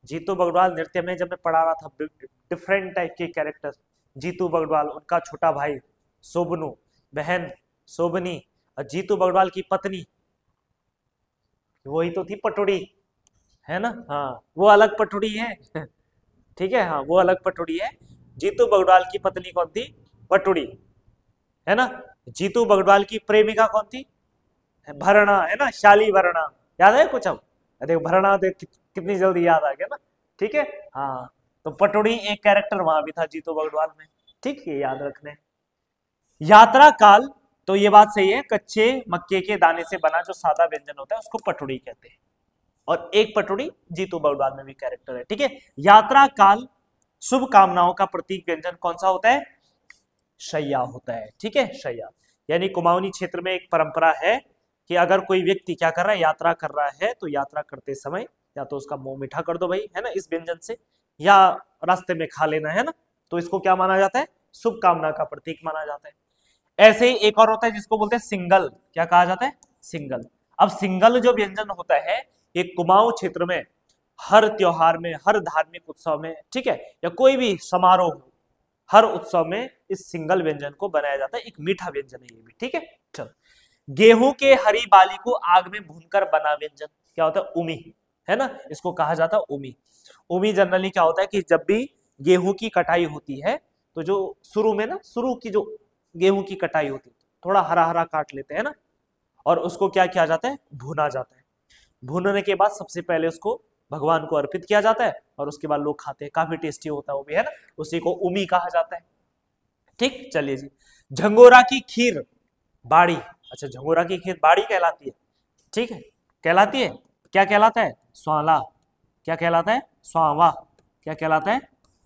जीतू बगड़वाल नृत्य में जब मैं पढ़ा रहा था, डिफरेंट टाइप के कैरेक्टर, जीतू बगड़वाल, उनका छोटा भाई शोभनू, बहन शोभनी, और जीतू बगड़वाल की पत्नी, वही तो थी पटुड़ी, है ना? हाँ, वो अलग पटुड़ी है। ठीक है, हाँ, वो अलग पटुड़ी है। जीतू बगड़वाल की पत्नी कौन थी? पटुड़ी, है ना? जीतू बगड़वाल की प्रेमिका कौन थी? भरणा, है ना? शाली भरणा। याद है कुछ? अब देखो, भरणा देख कितनी जल्दी याद आ गया ना। ठीक है, हाँ, तो पटुड़ी एक कैरेक्टर वहां भी था जीतू बगड़वाल में। ठीक है, याद रखने। यात्रा काल, तो ये बात सही है, कच्चे मक्के के दाने से बना जो सादा व्यंजन होता है उसको पटुड़ी कहते हैं। और एक पटुड़ी जीतू बगड़वाल में भी कैरेक्टर है। ठीक है, यात्रा काल शुभ कामनाओं का प्रतीक व्यंजन कौन सा होता है? शैया होता है। ठीक है, शैया, यानी कुमाऊनी क्षेत्र में एक परंपरा है कि अगर कोई व्यक्ति क्या कर रहा है? यात्रा कर रहा है, तो यात्रा करते समय या तो उसका मुंह मीठा कर दो भाई, है ना, इस व्यंजन से, या रास्ते में खा लेना, है ना? तो इसको क्या माना जाता है? शुभ कामना का प्रतीक माना जाता है। ऐसे ही एक और होता है जिसको बोलते हैं सिंगल। क्या कहा जाता है? सिंगल। अब सिंगल जो व्यंजन होता है, ये कुमाऊं क्षेत्र में हर त्योहार में, हर धार्मिक उत्सव में, ठीक है, या कोई भी समारोह, हर उत्सव में इस सिंगल व्यंजन को बनाया जाता है। एक मीठा व्यंजन है ये भी। ठीक है, चलो। गेहूं के हरी बाली को आग में भूनकर बना व्यंजन क्या होता है? उमी, है ना? इसको कहा जाता है उमी। उमी जनरली क्या होता है कि जब भी गेहूं की कटाई होती है, तो जो शुरू में ना, शुरू की जो गेहूं की कटाई होती है, थोड़ा हरा हरा काट लेते हैं ना, और उसको क्या किया जाता है? भुना जाता है। भूनने के बाद सबसे पहले उसको भगवान को अर्पित किया जाता है, और उसके बाद लोग खाते हैं। काफी टेस्टी होता है वो भी, है ना? उसी को उमी कहा जाता है। ठीक, चलिए जी। झंगोरा की खीर बाड़ी, अच्छा, झंगोरा की खीर बाड़ी कहलाती है। ठीक है, कहलाती है। क्या कहलाता है? स्वाला। क्या कहलाता है? स्वावा। क्या कहलाता है?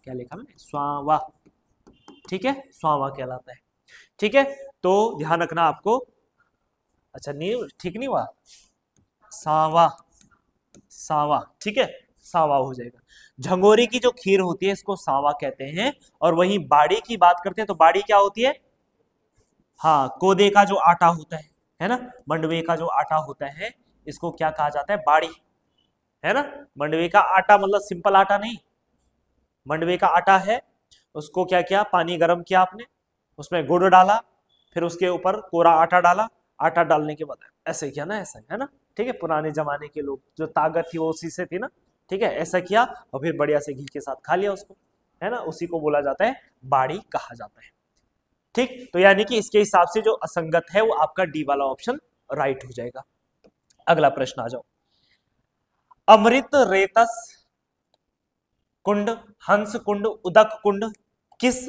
क्या लिखा मैंने? स्वावा। ठीक है, स्वावा कहलाता है। ठीक है, तो ध्यान रखना आपको। अच्छा, नहीं, ठीक नहीं हुआ, सावा, सावा। ठीक है, सावा हो जाएगा। झंगोरी की जो खीर होती है इसको सावा कहते हैं। और वहीं बाड़ी की बात करते हैं तो बाड़ी क्या होती है? हाँ, कोदे का जो आटा होता है ना, मंडवे का जो आटा होता है, इसको क्या कहा जाता है? बाड़ी, है ना? मंडवे का आटा मतलब सिंपल आटा नहीं, मंडवे का आटा है, उसको क्या किया? पानी गर्म किया आपने, उसमें गुड़ डाला, फिर उसके ऊपर कोरा आटा डाला, आटा डालने के बाद ऐसे किया ना, ऐसा, है ना? ठीक है, पुराने जमाने के लोग, जो ताकत थी वो उसी से थी ना। ठीक है, ऐसा किया और फिर बढ़िया से घी के साथ खा लिया उसको, है ना? उसी को बोला जाता है बाड़ी कहा जाता है। ठीक, तो यानी कि इसके हिसाब से जो असंगत है वो आपका डी वाला ऑप्शन राइट हो जाएगा। अगला प्रश्न आ जाओ। अमृत रेतस कुंड, हंस कुंड, उदक कुंड किस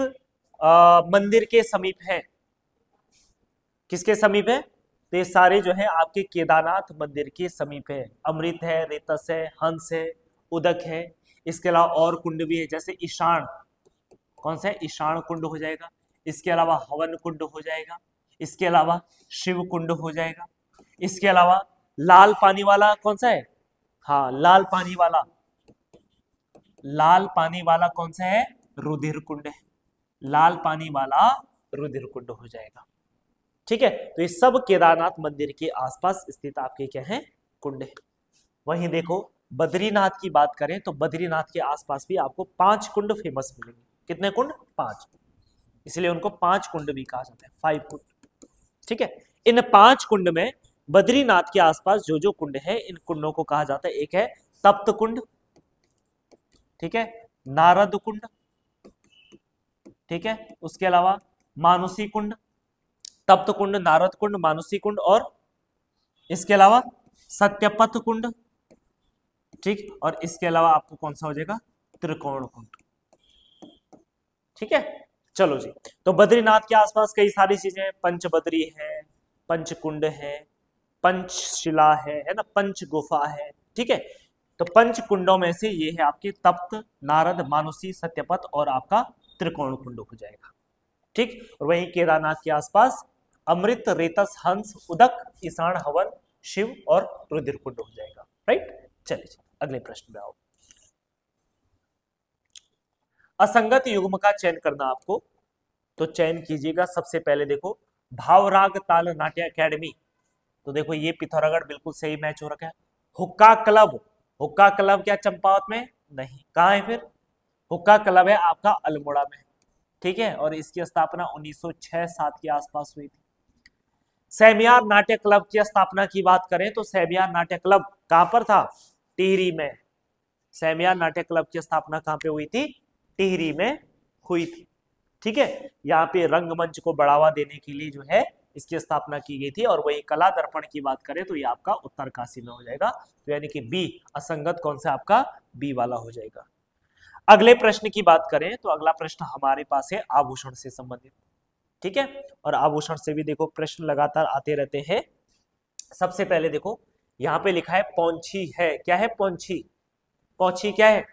मंदिर के समीप है? किसके समीप है? तो ये सारे जो है आपके केदारनाथ मंदिर के समीप है। अमृत है, रेतस है, हंस है, उदक है। इसके अलावा और कुंड भी है, जैसे ईशान, कौन सा है, ईशान कुंड हो जाएगा। इसके अलावा हवन कुंड हो जाएगा। इसके अलावा शिव कुंड हो जाएगा। इसके अलावा लाल पानी वाला कौन सा है, हाँ लाल पानी वाला, लाल पानी वाला कौन सा है, रुधिर कुंड है। लाल पानी वाला रुधिर कुंड हो जाएगा। ठीक है, तो ये सब केदारनाथ मंदिर के आसपास स्थित आपके क्या है, कुंड है। वहीं देखो बद्रीनाथ की बात करें तो बद्रीनाथ के आसपास भी आपको 5 कुंड फेमस मिलेंगे। कितने कुंड, 5, इसलिए उनको 5 कुंड भी कहा जाता है, 5 कुंड। ठीक है, इन 5 कुंड में बद्रीनाथ के आसपास जो जो कुंड है, इन कुंडों को कहा जाता है, एक है तप्त कुंड, ठीक है, नारद कुंड, ठीक है, उसके अलावा मानुसी कुंड, तप्त कुंड, नारद कुंड, मानुसी कुंड, और इसके अलावा सत्यपथ कुंड, ठीक, और इसके अलावा आपको कौन सा हो जाएगा, त्रिकोण कुंड। ठीक है, चलो जी, तो बद्रीनाथ के आसपास कई सारी चीजें हैं, पंचबद्री है, पंचकुंड है, पंचशिला है ना, पंच गुफा है। ठीक है, तो पंच कुंडों में से ये है आपके तप्त, नारद, मानुसी, सत्यपथ और आपका त्रिकोण कुंड हो जाएगा। ठीक, और वहीं केदारनाथ के आसपास अमृत, रेतस, हंस, उदक, ईशान, हवन, शिव और रुधिर कुंड हो जाएगा। राइट, चलिए अगले प्रश्न में आओ। असंगत युग्म का चयन करना आपको, तो चयन कीजिएगा। सबसे पहले देखो भावराग ताल नाट्य एकेडमी, तो देखो ये पिथौरागढ़ बिल्कुल सही मैच हो रखा है। हुक्का क्लब, हुक्का क्लब क्या चंपावत में, नहीं, कहाँ है फिर, हुक्का क्लब है आपका अल्मोड़ा में। ठीक है, और इसकी स्थापना 1906-7 के आसपास हुई थी। सेमियार नाट्य क्लब की स्थापना की बात करें तो सेमियार नाट्य क्लब कहां पर था, टिहरी में। सेमियार नाट्य क्लब की स्थापना कहां पे हुई थी, टिहरी में हुई थी। ठीक है, यहाँ पे रंगमंच को बढ़ावा देने के लिए जो है इसकी स्थापना की गई थी। और वही कला दर्पण की बात करें तो ये आपका उत्तरकाशी में हो जाएगा, तो यानी कि बी, असंगत कौन सा आपका, बी वाला हो जाएगा। अगले प्रश्न की बात करें तो अगला प्रश्न हमारे पास है आभूषण से संबंधित। ठीक है, और आभूषण से भी देखो प्रश्न लगातार आते रहते हैं। सबसे पहले देखो यहाँ पे लिखा है पौंछी है, क्या है पौंछी, पौंछी क्या है,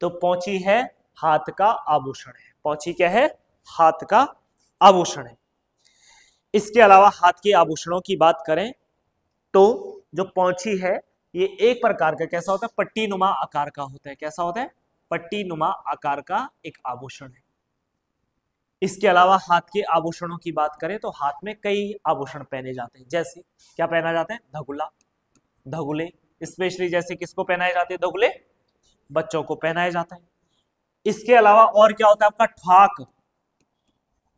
तो पौंछी है हाथ का आभूषण है। पौंछी क्या है, हाथ का आभूषण है। इसके अलावा हाथ के आभूषणों की बात करें तो जो पौंछी है ये एक प्रकार का कैसा होता है, पट्टी नुमा आकार का होता है। कैसा होता है, पट्टी नुमा आकार का एक आभूषण है। इसके अलावा हाथ के आभूषणों की बात करें तो हाथ में कई आभूषण पहने जाते हैं, जैसे क्या पहना जाता है, धगुला, धगुले, स्पेशली जैसे किसको पहनाए जाते हैं, धगुले बच्चों को पहनाया जाता है। इसके अलावा और क्या होता है आपका, ठाक।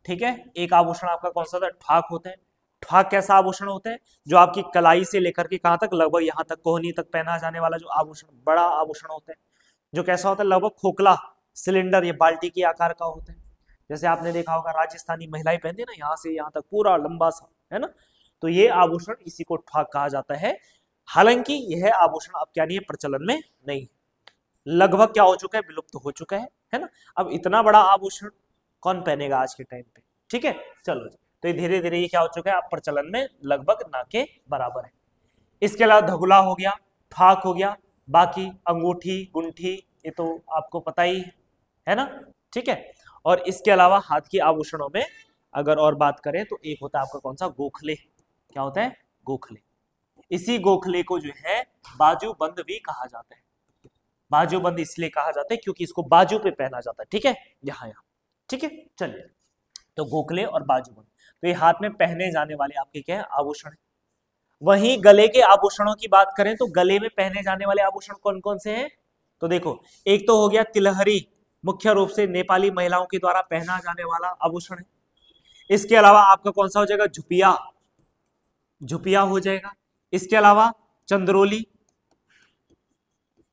ठीक है, एक आभूषण आपका कौन सा होता है, ठाक होता है। ठाक कैसा आभूषण होता है, जो आपकी कलाई से लेकर के कहां तक, लगभग यहां तक कोहनी तक पहना जाने वाला जो आभूषण, बड़ा आभूषण होता है, जो कैसा होता है, लगभग खोखला, सिलेंडर, ये बाल्टी के आकार का होता है। जैसे आपने देखा होगा राजस्थानी महिलाएं पहनती है ना, यहाँ से यहाँ तक पूरा लंबा सा, है ना, तो ये आभूषण इसी को ठाक कहा जाता है। हालांकि यह आभूषण अब क्या नहीं है, प्रचलन में नहीं है, लगभग क्या हो चुका है, विलुप्त हो चुका है ना। अब इतना बड़ा आभूषण कौन पहनेगा आज के टाइम पे। ठीक है, चलो जी, तो धीरे धीरे ये क्या हो चुका है, अब प्रचलन में लगभग ना के बराबर है। इसके अलावा धगुला हो गया, ठाक हो गया, बाकी अंगूठी, गुंठी, ये तो आपको पता ही है ना। ठीक है, और इसके अलावा हाथ के आभूषणों में अगर और बात करें तो एक होता है आपका कौन सा, गोखले। क्या होता है, गोखले। इसी गोखले को जो है बाजूबंद भी कहा जाता है। बाजूबंद इसलिए कहा जाता है क्योंकि इसको बाजू पे पहना जाता है। ठीक है, यहाँ यहाँ। ठीक है, चलिए, तो गोखले और बाजूबंद, तो ये हाथ में पहने जाने वाले आपके क्या है, आभूषण है। वहीं गले के आभूषणों की बात करें तो गले में पहने जाने वाले आभूषण कौन कौन से हैं, तो देखो एक तो हो गया तिलहरी, मुख्य रूप से नेपाली महिलाओं के द्वारा पहना जाने वाला आभूषण है। इसके अलावा आपका कौन सा हो जाएगा, झुपिया, झुपिया हो जाएगा। इसके अलावा चंद्रोली,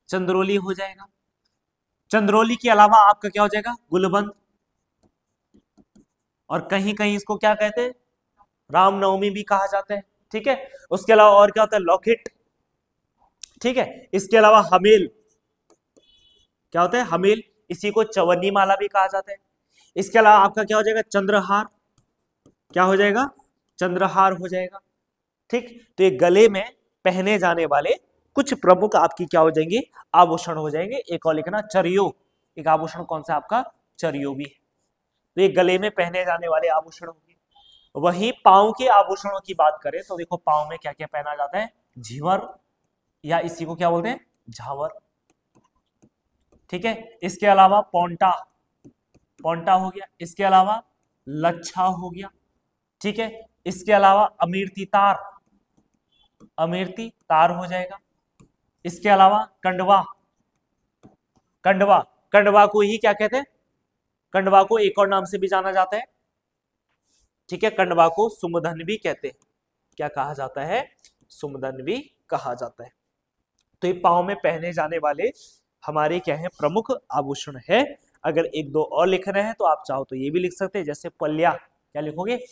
चंद्रोली हो जाएगा। चंद्रोली के अलावा आपका क्या हो जाएगा, गुलबंद, और कहीं कहीं इसको क्या कहते हैं, रामनवमी भी कहा जाता है। ठीक है, उसके अलावा और क्या होता है, लॉकेट। ठीक है, इसके अलावा हमेल, क्या होता है, हमेल, इसी को चवन्नी माला भी कहा जाता है। इसके अलावा आपका क्या हो जाएगा, चंद्रहार, क्या हो जाएगा, चंद्रहार हो जाएगा। ठीक, तो ये गले में पहने जाने वाले कुछ प्रमुख आपकी क्या हो जाएंगे, आभूषण हो जाएंगे। एक और लिखना चरियो, एक आभूषण कौन सा आपका, चरियो भी है। तो ये गले में पहने जाने वाले आभूषण होंगे। वही पांव के आभूषणों की बात करें तो देखो पांव में क्या क्या पहना जाता है, झीवर या इसी को क्या बोलते हैं, झावर। ठीक है, इसके अलावा पौंटा, पौंटा हो गया। इसके अलावा लच्छा हो गया। ठीक है, इसके अलावा अमीरती तार, अमीरती तार हो जाएगा। इसके अलावा कंडवा, कंडवा, कंडवा को ही क्या कहते हैं, कंडवा को एक और नाम से भी जाना जाता है। ठीक है, कंडवा को सुमधन भी कहते हैं। क्या कहा जाता है, सुमधन भी कहा जाता है। तो ये पांव में पहने जाने वाले हमारे क्या है, प्रमुख आभूषण है। अगर एक दो और लिख रहे हैं तो आप चाहो तो ये भी लिख सकते हैं, जैसे पल्या, क्या लिखोगे,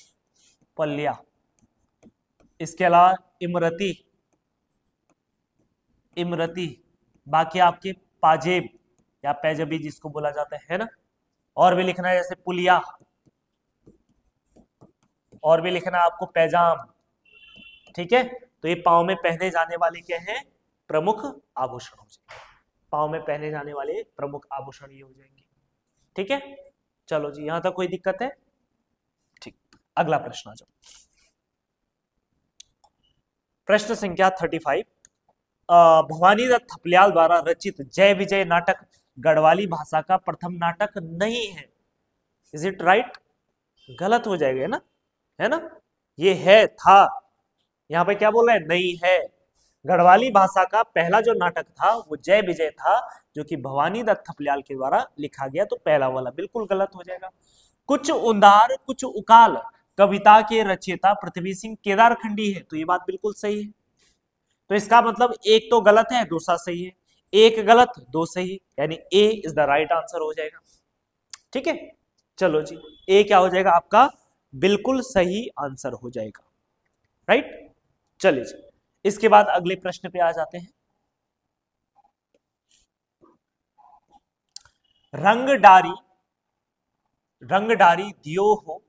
पल्या। इसके अलावा इमरती, इमरती। बाकी आपके पाजेब या पैजबी जिसको बोला जाता है ना। और भी लिखना है जैसे पुलिया, और भी लिखना है आपको पैजाम। ठीक है, तो ये पांव में पहने जाने वाले क्या हैं, प्रमुख आभूषण हो जाएंगे। पांव में पहने जाने वाले प्रमुख आभूषण ये हो जाएंगे। ठीक है, चलो जी, यहां तक कोई दिक्कत है, ठीक। अगला प्रश्न आ जाओ, प्रश्न संख्या 35। भवानी दत्त थपलियाल द्वारा रचित जय विजय नाटक गढ़वाली भाषा का प्रथम नाटक नहीं है। इज इट राइट, गलत हो जाएगा ना, है ना। ये है, था, यहां पे क्या बोल रहा है, नहीं है। गढ़वाली भाषा का पहला जो नाटक था वो जय विजय था, जो कि भवानी दत्त थपलियाल के द्वारा लिखा गया। तो पहला वाला बिल्कुल गलत हो जाएगा। कुछ उदार कुछ उकाल कविता के रचयिता पृथ्वी सिंह केदारखंडी है, तो ये बात बिल्कुल सही है। तो इसका मतलब एक तो गलत है, दूसरा सही है। एक गलत, दो सही, यानी ए इज द राइट आंसर हो जाएगा। ठीक है, चलो जी, ए क्या हो जाएगा आपका, बिल्कुल सही आंसर हो जाएगा। राइट, चलिए जी, इसके बाद अगले प्रश्न पे आ जाते हैं। रंगडारी, रंगडारी दियो हो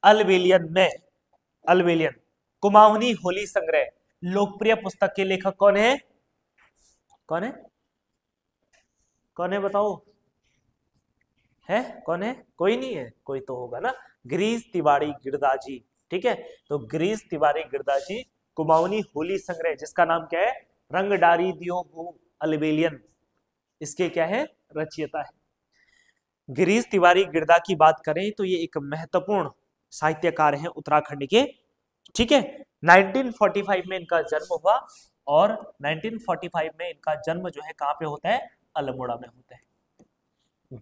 अलवेलियन में, अलवेलियन कुमाऊनी होली संग्रह लोकप्रिय पुस्तक के लेखक कौन है, कौन है, कौन है बताओ, है कौन है, कोई नहीं है, कोई तो होगा ना, गिरीश तिवारी गिरदाजी। ठीक है, तो गिरीश तिवारी गिरदाजी कुमाऊनी होली संग्रह, जिसका नाम क्या है, रंगडारी दियो हो अलवेलियन, इसके क्या है, रचयिता है। गिरीश तिवारी गिरदा की बात करें तो ये एक महत्वपूर्ण साहित्यकार हैं उत्तराखंड के। ठीक है, 1945 में इनका जन्म हुआ और 1945 में इनका जन्म जो है कहां पे होता है, अल्मोड़ा में होता है।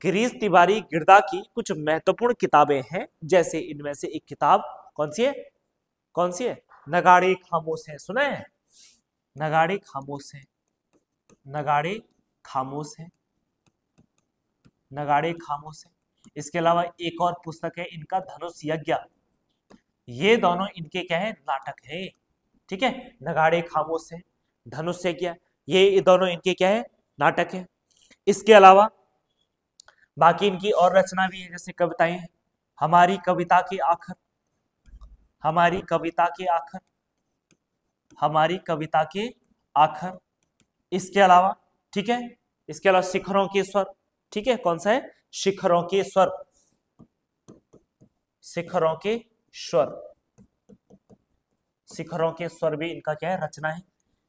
गिरीश तिवारी गिरदा की कुछ महत्वपूर्ण किताबें हैं, जैसे इनमें से एक किताब कौन सी है, कौन सी है, नगाड़े खामोश है, सुना है, नगाड़े खामोश है, नगाड़े खामोश है, नगाड़े खामोश है। इसके अलावा एक और पुस्तक है इनका, धनुष यज्ञ। ये दोनों इनके क्या है, नाटक है। ठीक है, नगाड़े खामोश है, धनुष यज्ञ, ये दोनों इनके क्या है, नाटक है। इसके अलावा बाकी इनकी और रचना भी है, जैसे कविताएं हैं, हमारी कविता के आखिर, हमारी कविता के आखिर, हमारी कविता के आखिर। इसके अलावा, ठीक है, इसके अलावा शिखरों के स्वर। ठीक है, कौन सा है, शिखरों के स्वर, शिखरों के स्वर, शिखरों के स्वर भी इनका क्या है, रचना है।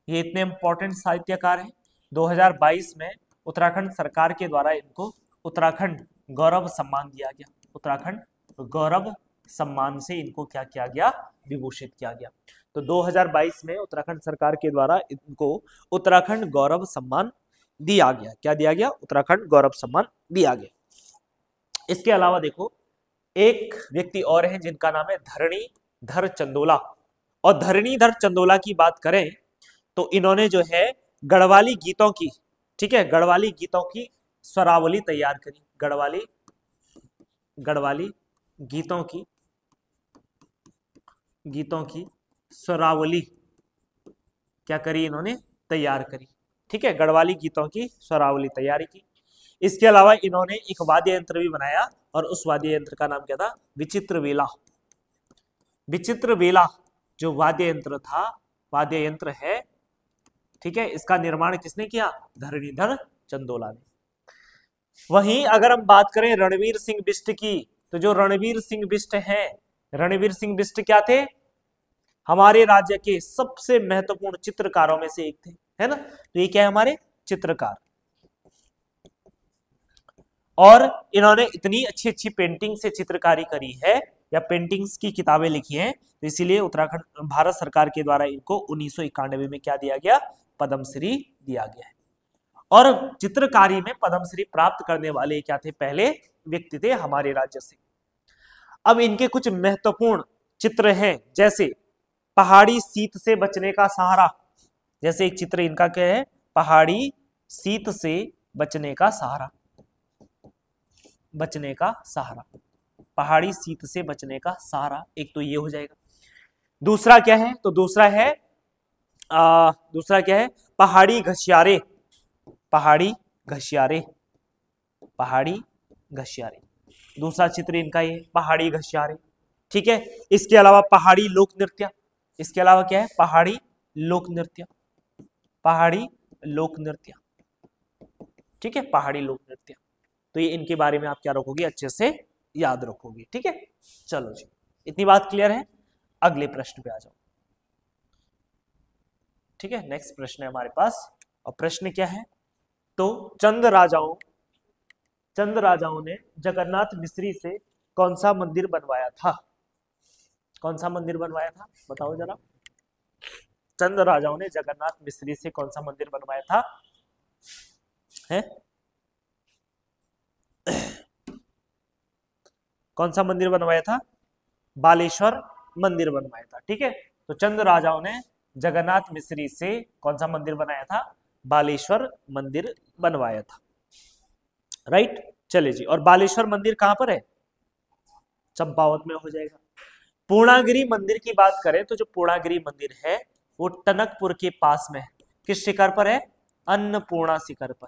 ये इतने इंपॉर्टेंट साहित्यकार हैं। 2022 में उत्तराखंड सरकार के द्वारा इनको उत्तराखंड गौरव सम्मान दिया गया, उत्तराखंड गौरव सम्मान से इनको क्या किया गया, विभूषित किया गया। तो 2022 में उत्तराखंड सरकार के द्वारा इनको उत्तराखंड गौरव सम्मान दिया गया। क्या दिया गया, उत्तराखंड गौरव सम्मान दिया गया। इसके अलावा देखो एक व्यक्ति और हैं जिनका नाम है धरणीधर चंदोला। और धरणीधर चंदोला की बात करें तो इन्होंने जो है गढ़वाली गीतों की, ठीक है, गढ़वाली गीतों की स्वरावली तैयार करी। गढ़वाली गीतों की स्वरावली क्या करी इन्होंने, तैयार करी। ठीक है, गढ़वाली गीतों की स्वरावली तैयारी की। इसके अलावा इन्होंने एक वाद्य यंत्र भी बनाया और उस वाद्य यंत्र का नाम क्या था, विचित्र वेला। विचित्र वेला जो वाद्य यंत्र था, वाद्य यंत्र है, ठीक है, इसका निर्माण किसने किया? धरणीधर चंदोला ने। वहीं अगर हम बात करें रणवीर सिंह बिष्ट की, तो जो रणवीर सिंह बिष्ट हैं, रणवीर सिंह बिष्ट क्या थे? हमारे राज्य के सबसे महत्वपूर्ण चित्रकारों में से एक थे, है ना। तो ये क्या है? हमारे चित्रकार। और इन्होंने इतनी अच्छी अच्छी पेंटिंग से चित्रकारी करी है या पेंटिंग्स की किताबें लिखी हैं, तो इसीलिए उत्तराखंड भारत सरकार के द्वारा इनको 1991 में क्या दिया गया? पद्मश्री दिया गया है। और चित्रकारी में पद्मश्री प्राप्त करने वाले क्या थे? पहले व्यक्ति थे हमारे राज्य से। अब इनके कुछ महत्वपूर्ण चित्र हैं, जैसे पहाड़ी शीत से बचने का सहारा। जैसे एक चित्र इनका क्या है? पहाड़ी शीत से बचने का सहारा, बचने का सहारा, पहाड़ी शीत से बचने का सहारा, एक तो ये हो जाएगा। दूसरा क्या है? तो दूसरा क्या है? पहाड़ी घसियारे, पहाड़ी घसियारे, पहाड़ी घसियारे। दूसरा चित्र इनका ये पहाड़ी घसियारे, ठीक है। इसके अलावा पहाड़ी लोक नृत्य, इसके अलावा क्या है? पहाड़ी लोक नृत्य, पहाड़ी लोक नृत्य, ठीक है, पहाड़ी लोक नृत्य। तो ये इनके बारे में आप क्या रखोगे? अच्छे से याद रखोगे, ठीक है। चलो जी, इतनी बात क्लियर है। अगले प्रश्न पे आ जाओ, ठीक है। नेक्स्ट प्रश्न है हमारे पास, और प्रश्न क्या है? तो चंद राजाओं ने जगन्नाथ मिस्री से कौन सा मंदिर बनवाया था? कौन सा मंदिर बनवाया था? बताओ जरा। चंद राजाओं ने जगन्नाथ मिस्री से कौन सा मंदिर बनवाया था? है कौन सा मंदिर बनवाया था? बालेश्वर मंदिर बनवाया था, ठीक है। तो चंद राजाओं ने जगन्नाथ मिस्री से कौन सा मंदिर बनाया था? बालेश्वर मंदिर बनवाया था, राइट। चले जी, और बालेश्वर मंदिर कहां पर है? चंपावत में हो जाएगा। पूर्णागिरि मंदिर की बात करें तो जो पूर्णागिरि मंदिर है वो टनकपुर के पास में है। किस शिखर पर है? अन्नपूर्णा शिखर पर।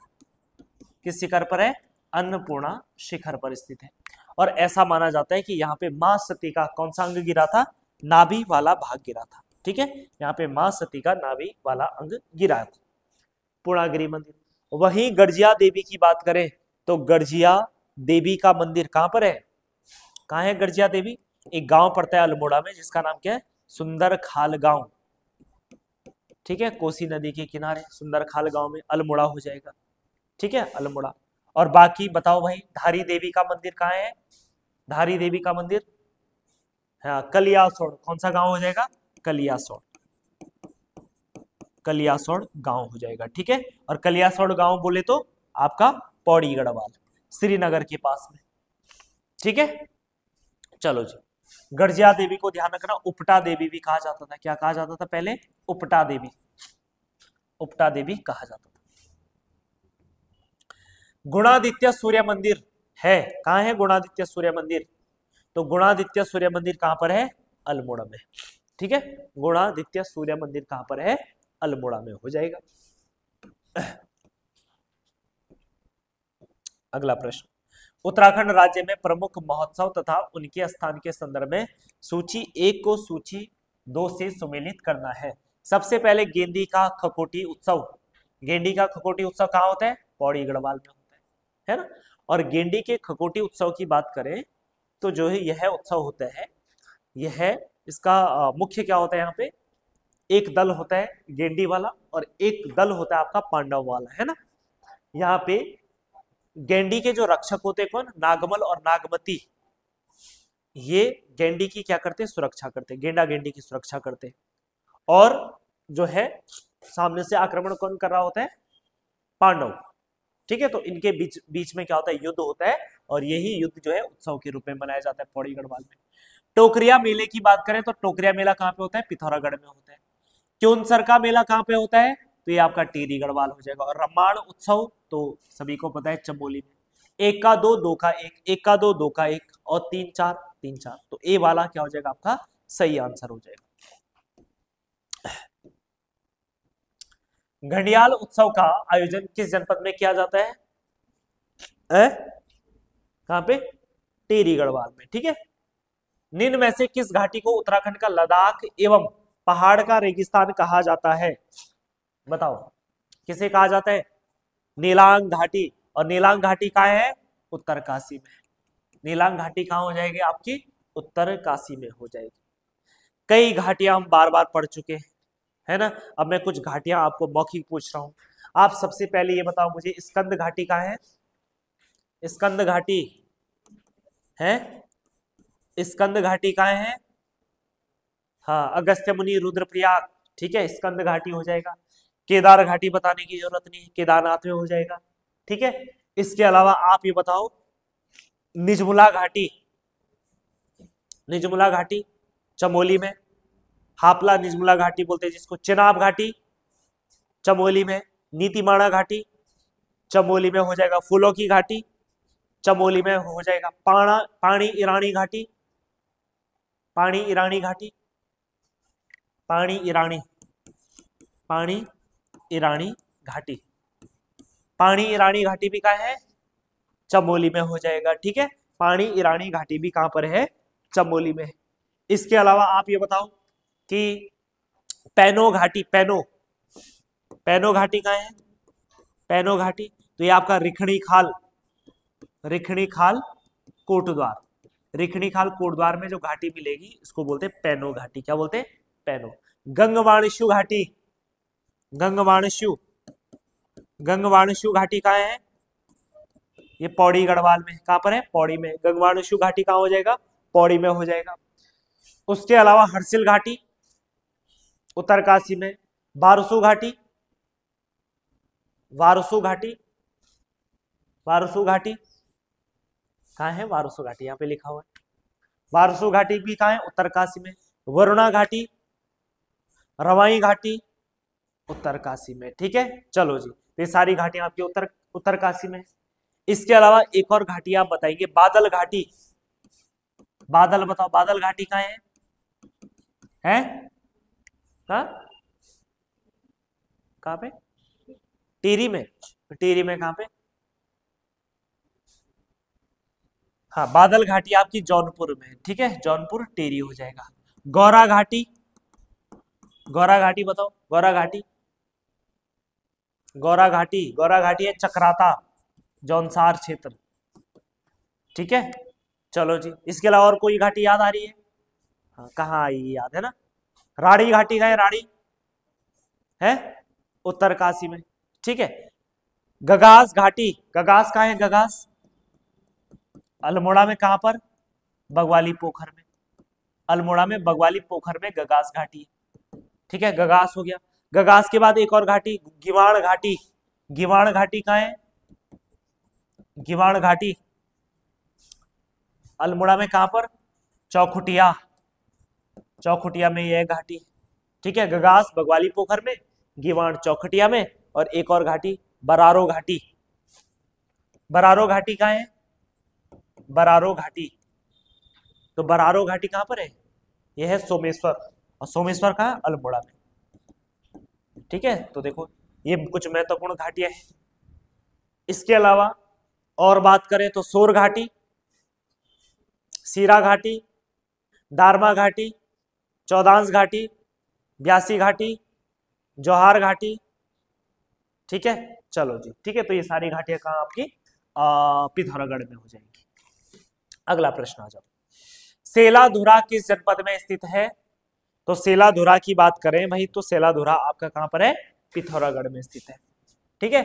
किस शिखर पर है? अन्नपूर्णा शिखर पर स्थित है। और ऐसा माना जाता है कि यहाँ पे मां सती का कौन सा अंग गिरा था? नाभि वाला भाग गिरा था, ठीक है। यहाँ पे मां सती का नाभि वाला अंग गिरा था, पूर्णागिरि मंदिर। वहीं गर्जिया देवी की बात करें तो गर्जिया देवी का मंदिर कहां पर है? कहां है गर्जिया देवी? एक गांव पड़ता है अल्मोड़ा में, जिसका नाम क्या है? सुंदर खाल गांव, ठीक है। कोसी नदी के किनारे सुंदर खाल गांव में अल्मोड़ा हो जाएगा, ठीक है, अल्मोड़ा। और बाकी बताओ भाई, धारी देवी का मंदिर कहाँ है? धारी देवी का मंदिर, हाँ, कलियासोड़। कौन सा गांव हो जाएगा? कलियासोड़, कलियासोड़ गांव हो जाएगा, ठीक है। और कलियासोड़ गांव बोले तो आपका पौड़ी गढ़वाल, श्रीनगर के पास में, ठीक है। चलो जी, गर्जिया देवी को ध्यान रखना। उपटा देवी भी कहा जाता था। क्या कहा जाता था पहले? उपटा देवी, उपटा देवी कहा जाता था। गुणादित्य सूर्य मंदिर है, कहां है गुणादित्य सूर्य मंदिर? तो गुणादित्य सूर्य मंदिर कहां पर है? अल्मोड़ा में, ठीक है। गुणादित्य सूर्य मंदिर कहां पर है? अल्मोड़ा में हो जाएगा। अगला प्रश्न, उत्तराखंड राज्य में प्रमुख महोत्सव तथा उनके स्थान के संदर्भ में सूची 1 को सूची 2 से सुमेलित करना है। सबसे पहले गेंदी का खकोटी उत्सव। गेंडी का खकोटी उत्सव कहाँ होता है? पौड़ी गढ़वाल में होता है ना। और गेंडी के खकोटी उत्सव की बात करें तो जो है यह उत्सव होता है, यह इसका मुख्य क्या होता है? यहाँ पे एक दल होता है गेंडी वाला और एक दल होता है आपका पांडव वाला, है ना। यहाँ पे गेंडी के जो रक्षक होते हैं कौन? नागमल और नागमती। ये गेंडी की क्या करते हैं? सुरक्षा करते हैं, गेंडा गेंडी की सुरक्षा करते हैं। और जो है सामने से आक्रमण कौन कर रहा होता है? पांडव, ठीक है। तो इनके बीच में क्या होता है? युद्ध होता है, और यही युद्ध जो है उत्सव के रूप में मनाया जाता है पौड़ी गढ़वाल में। टोकरिया मेले की बात करें तो टोकरिया मेला कहाँ पे होता है? पिथौरागढ़ में होता है। क्योंसर का मेला कहाँ पे होता है? तो ये आपका टिहरी गढ़वाल हो जाएगा। और रम्माण उत्सव तो सभी को पता है चमोली में। 1 का 2, 2 का 1, 1 का 2, 2 का 1 और 3 4 3 4। तो ए वाला क्या हो जाएगा? आपका सही आंसर हो जाएगा। घड़ियाल उत्सव का आयोजन किस जनपद में किया जाता है? कहां पे? टिहरी गढ़वाल में, ठीक है। निम्न में से किस घाटी को उत्तराखंड का लद्दाख एवं पहाड़ का रेगिस्तान कहा जाता है? बताओ, किसे कहा जाता है? नीलांग घाटी। और नीलांग घाटी कहाँ है? उत्तरकाशी में। नीलांग घाटी कहाँ हो जाएगी आपकी? उत्तरकाशी में हो जाएगी। कई घाटियां हम बार बार पढ़ चुके हैं, है ना। अब मैं कुछ घाटियां आपको मौखिक पूछ रहा हूं। आप सबसे पहले ये बताओ मुझे, स्कंद घाटी कहाँ है? स्कंद घाटी है? स्कंद घाटी कहाँ है? हाँ, अगस्त्य मुनि, रुद्रप्रयाग, ठीक है, स्कंद घाटी हो जाएगा। केदार घाटी बताने की जरूरत नहीं है, केदारनाथ में हो जाएगा, ठीक है। इसके अलावा आप ये बताओ, निजमुला घाटी, निजमुला घाटी चमोली में। हापला निजमुला घाटी बोलते हैं जिसको। चिनाब घाटी चमोली में। नीतीमाणा घाटी चमोली में हो जाएगा। फूलों की घाटी चमोली में हो जाएगा। पाणी ईरानी घाटी, पाणी ईरानी घाटी, पाणी ईरानी, पाणी ईरानी घाटी, पाणी ईरानी घाटी भी कहाँ है? चमोली में हो जाएगा, ठीक है। पाणी ईरानी घाटी भी कहां पर है? चमोली में। इसके अलावा आप ये बताओ कि पैनो घाटी, पैनो, पैनो घाटी कहाँ है? पैनो घाटी तो ये आपका रिखणी खाल, रिखणी खाल कोटद्वार, रिखणी खाल कोटद्वार में जो घाटी मिलेगी इसको बोलते हैं पैनो घाटी। क्या बोलते हैं? पैनो। गंगवाणिशु घाटी, गंगवाणिशु, गंगवाणिशु घाटी कहाँ है? ये पौड़ी गढ़वाल में। कहां पर है? पौड़ी में। गंगवाणिशु घाटी कहां हो जाएगा? पौड़ी में हो जाएगा। उसके अलावा हरसिल घाटी उत्तरकाशी में। वारसू घाटी, वारसू घाटी, वारसू घाटी कहां है? वारसू घाटी यहाँ पे लिखा हुआ है। वारसू घाटी भी कहां है? उत्तरकाशी में। वरुणा घाटी, रवाई घाटी उत्तरकाशी में, ठीक है। चलो जी, ये सारी घाटियां आपकी उत्तरकाशी में। इसके अलावा एक और घाटी आप बताइए, बादल घाटी। बादल बताओ, बादल घाटी कहां है? हैं? कहां पे? टिहरी में। टिहरी में कहां पे? हाँ, बादल घाटी आपकी जौनपुर में, ठीक है। जौनपुर टिहरी हो जाएगा। गौरा घाटी, गौरा घाटी बताओ, गौरा घाटी, गौरा घाटी, गौरा घाटी है चक्राता, जौनसार क्षेत्र, ठीक है। चलो जी, इसके अलावा और कोई घाटी याद आ रही है? हाँ, कहाँ आई याद है ना? राड़ी घाटी का है, राड़ी है उत्तरकाशी में, ठीक है। गगास घाटी, गगास कहाँ है? गगास अल्मोड़ा में। कहां पर? बगवाली पोखर में। अल्मोड़ा में बगवाली पोखर में गगास घाटी है, ठीक है। गगास हो गया। गगास के बाद एक और घाटी, गिवाण घाटी। गिवाण घाटी कहाँ है? गिवाण घाटी अल्मोड़ा में। कहां पर? चौखुटिया, चौखुटिया में यह घाटी, ठीक है। गगास बगवाली पोखर में, गिवाण चौखुटिया में, और एक और घाटी बरारो घाटी। बरारो घाटी कहाँ है? बरारो घाटी, तो बरारो घाटी कहां पर है? यह है सोमेश्वर, और सोमेश्वर कहां? अल्मोड़ा में, ठीक है। तो देखो, ये कुछ महत्वपूर्ण घाटियां हैं। इसके अलावा और बात करें तो सोर घाटी, सीरा घाटी, दारमा घाटी, चौदांस घाटी, ब्यासी घाटी, जौहार घाटी, ठीक है। चलो जी, ठीक है। तो ये सारी घाटियां कहां आपकी? पिथौरागढ़ में हो जाएंगी। अगला प्रश्न आ जाओ, सेलाधुरा किस जनपद में स्थित है? तो सेलाधुरा की बात करें भाई, तो सेलाधुरा आपका कहां पर है? पिथौरागढ़ में स्थित है, ठीक है।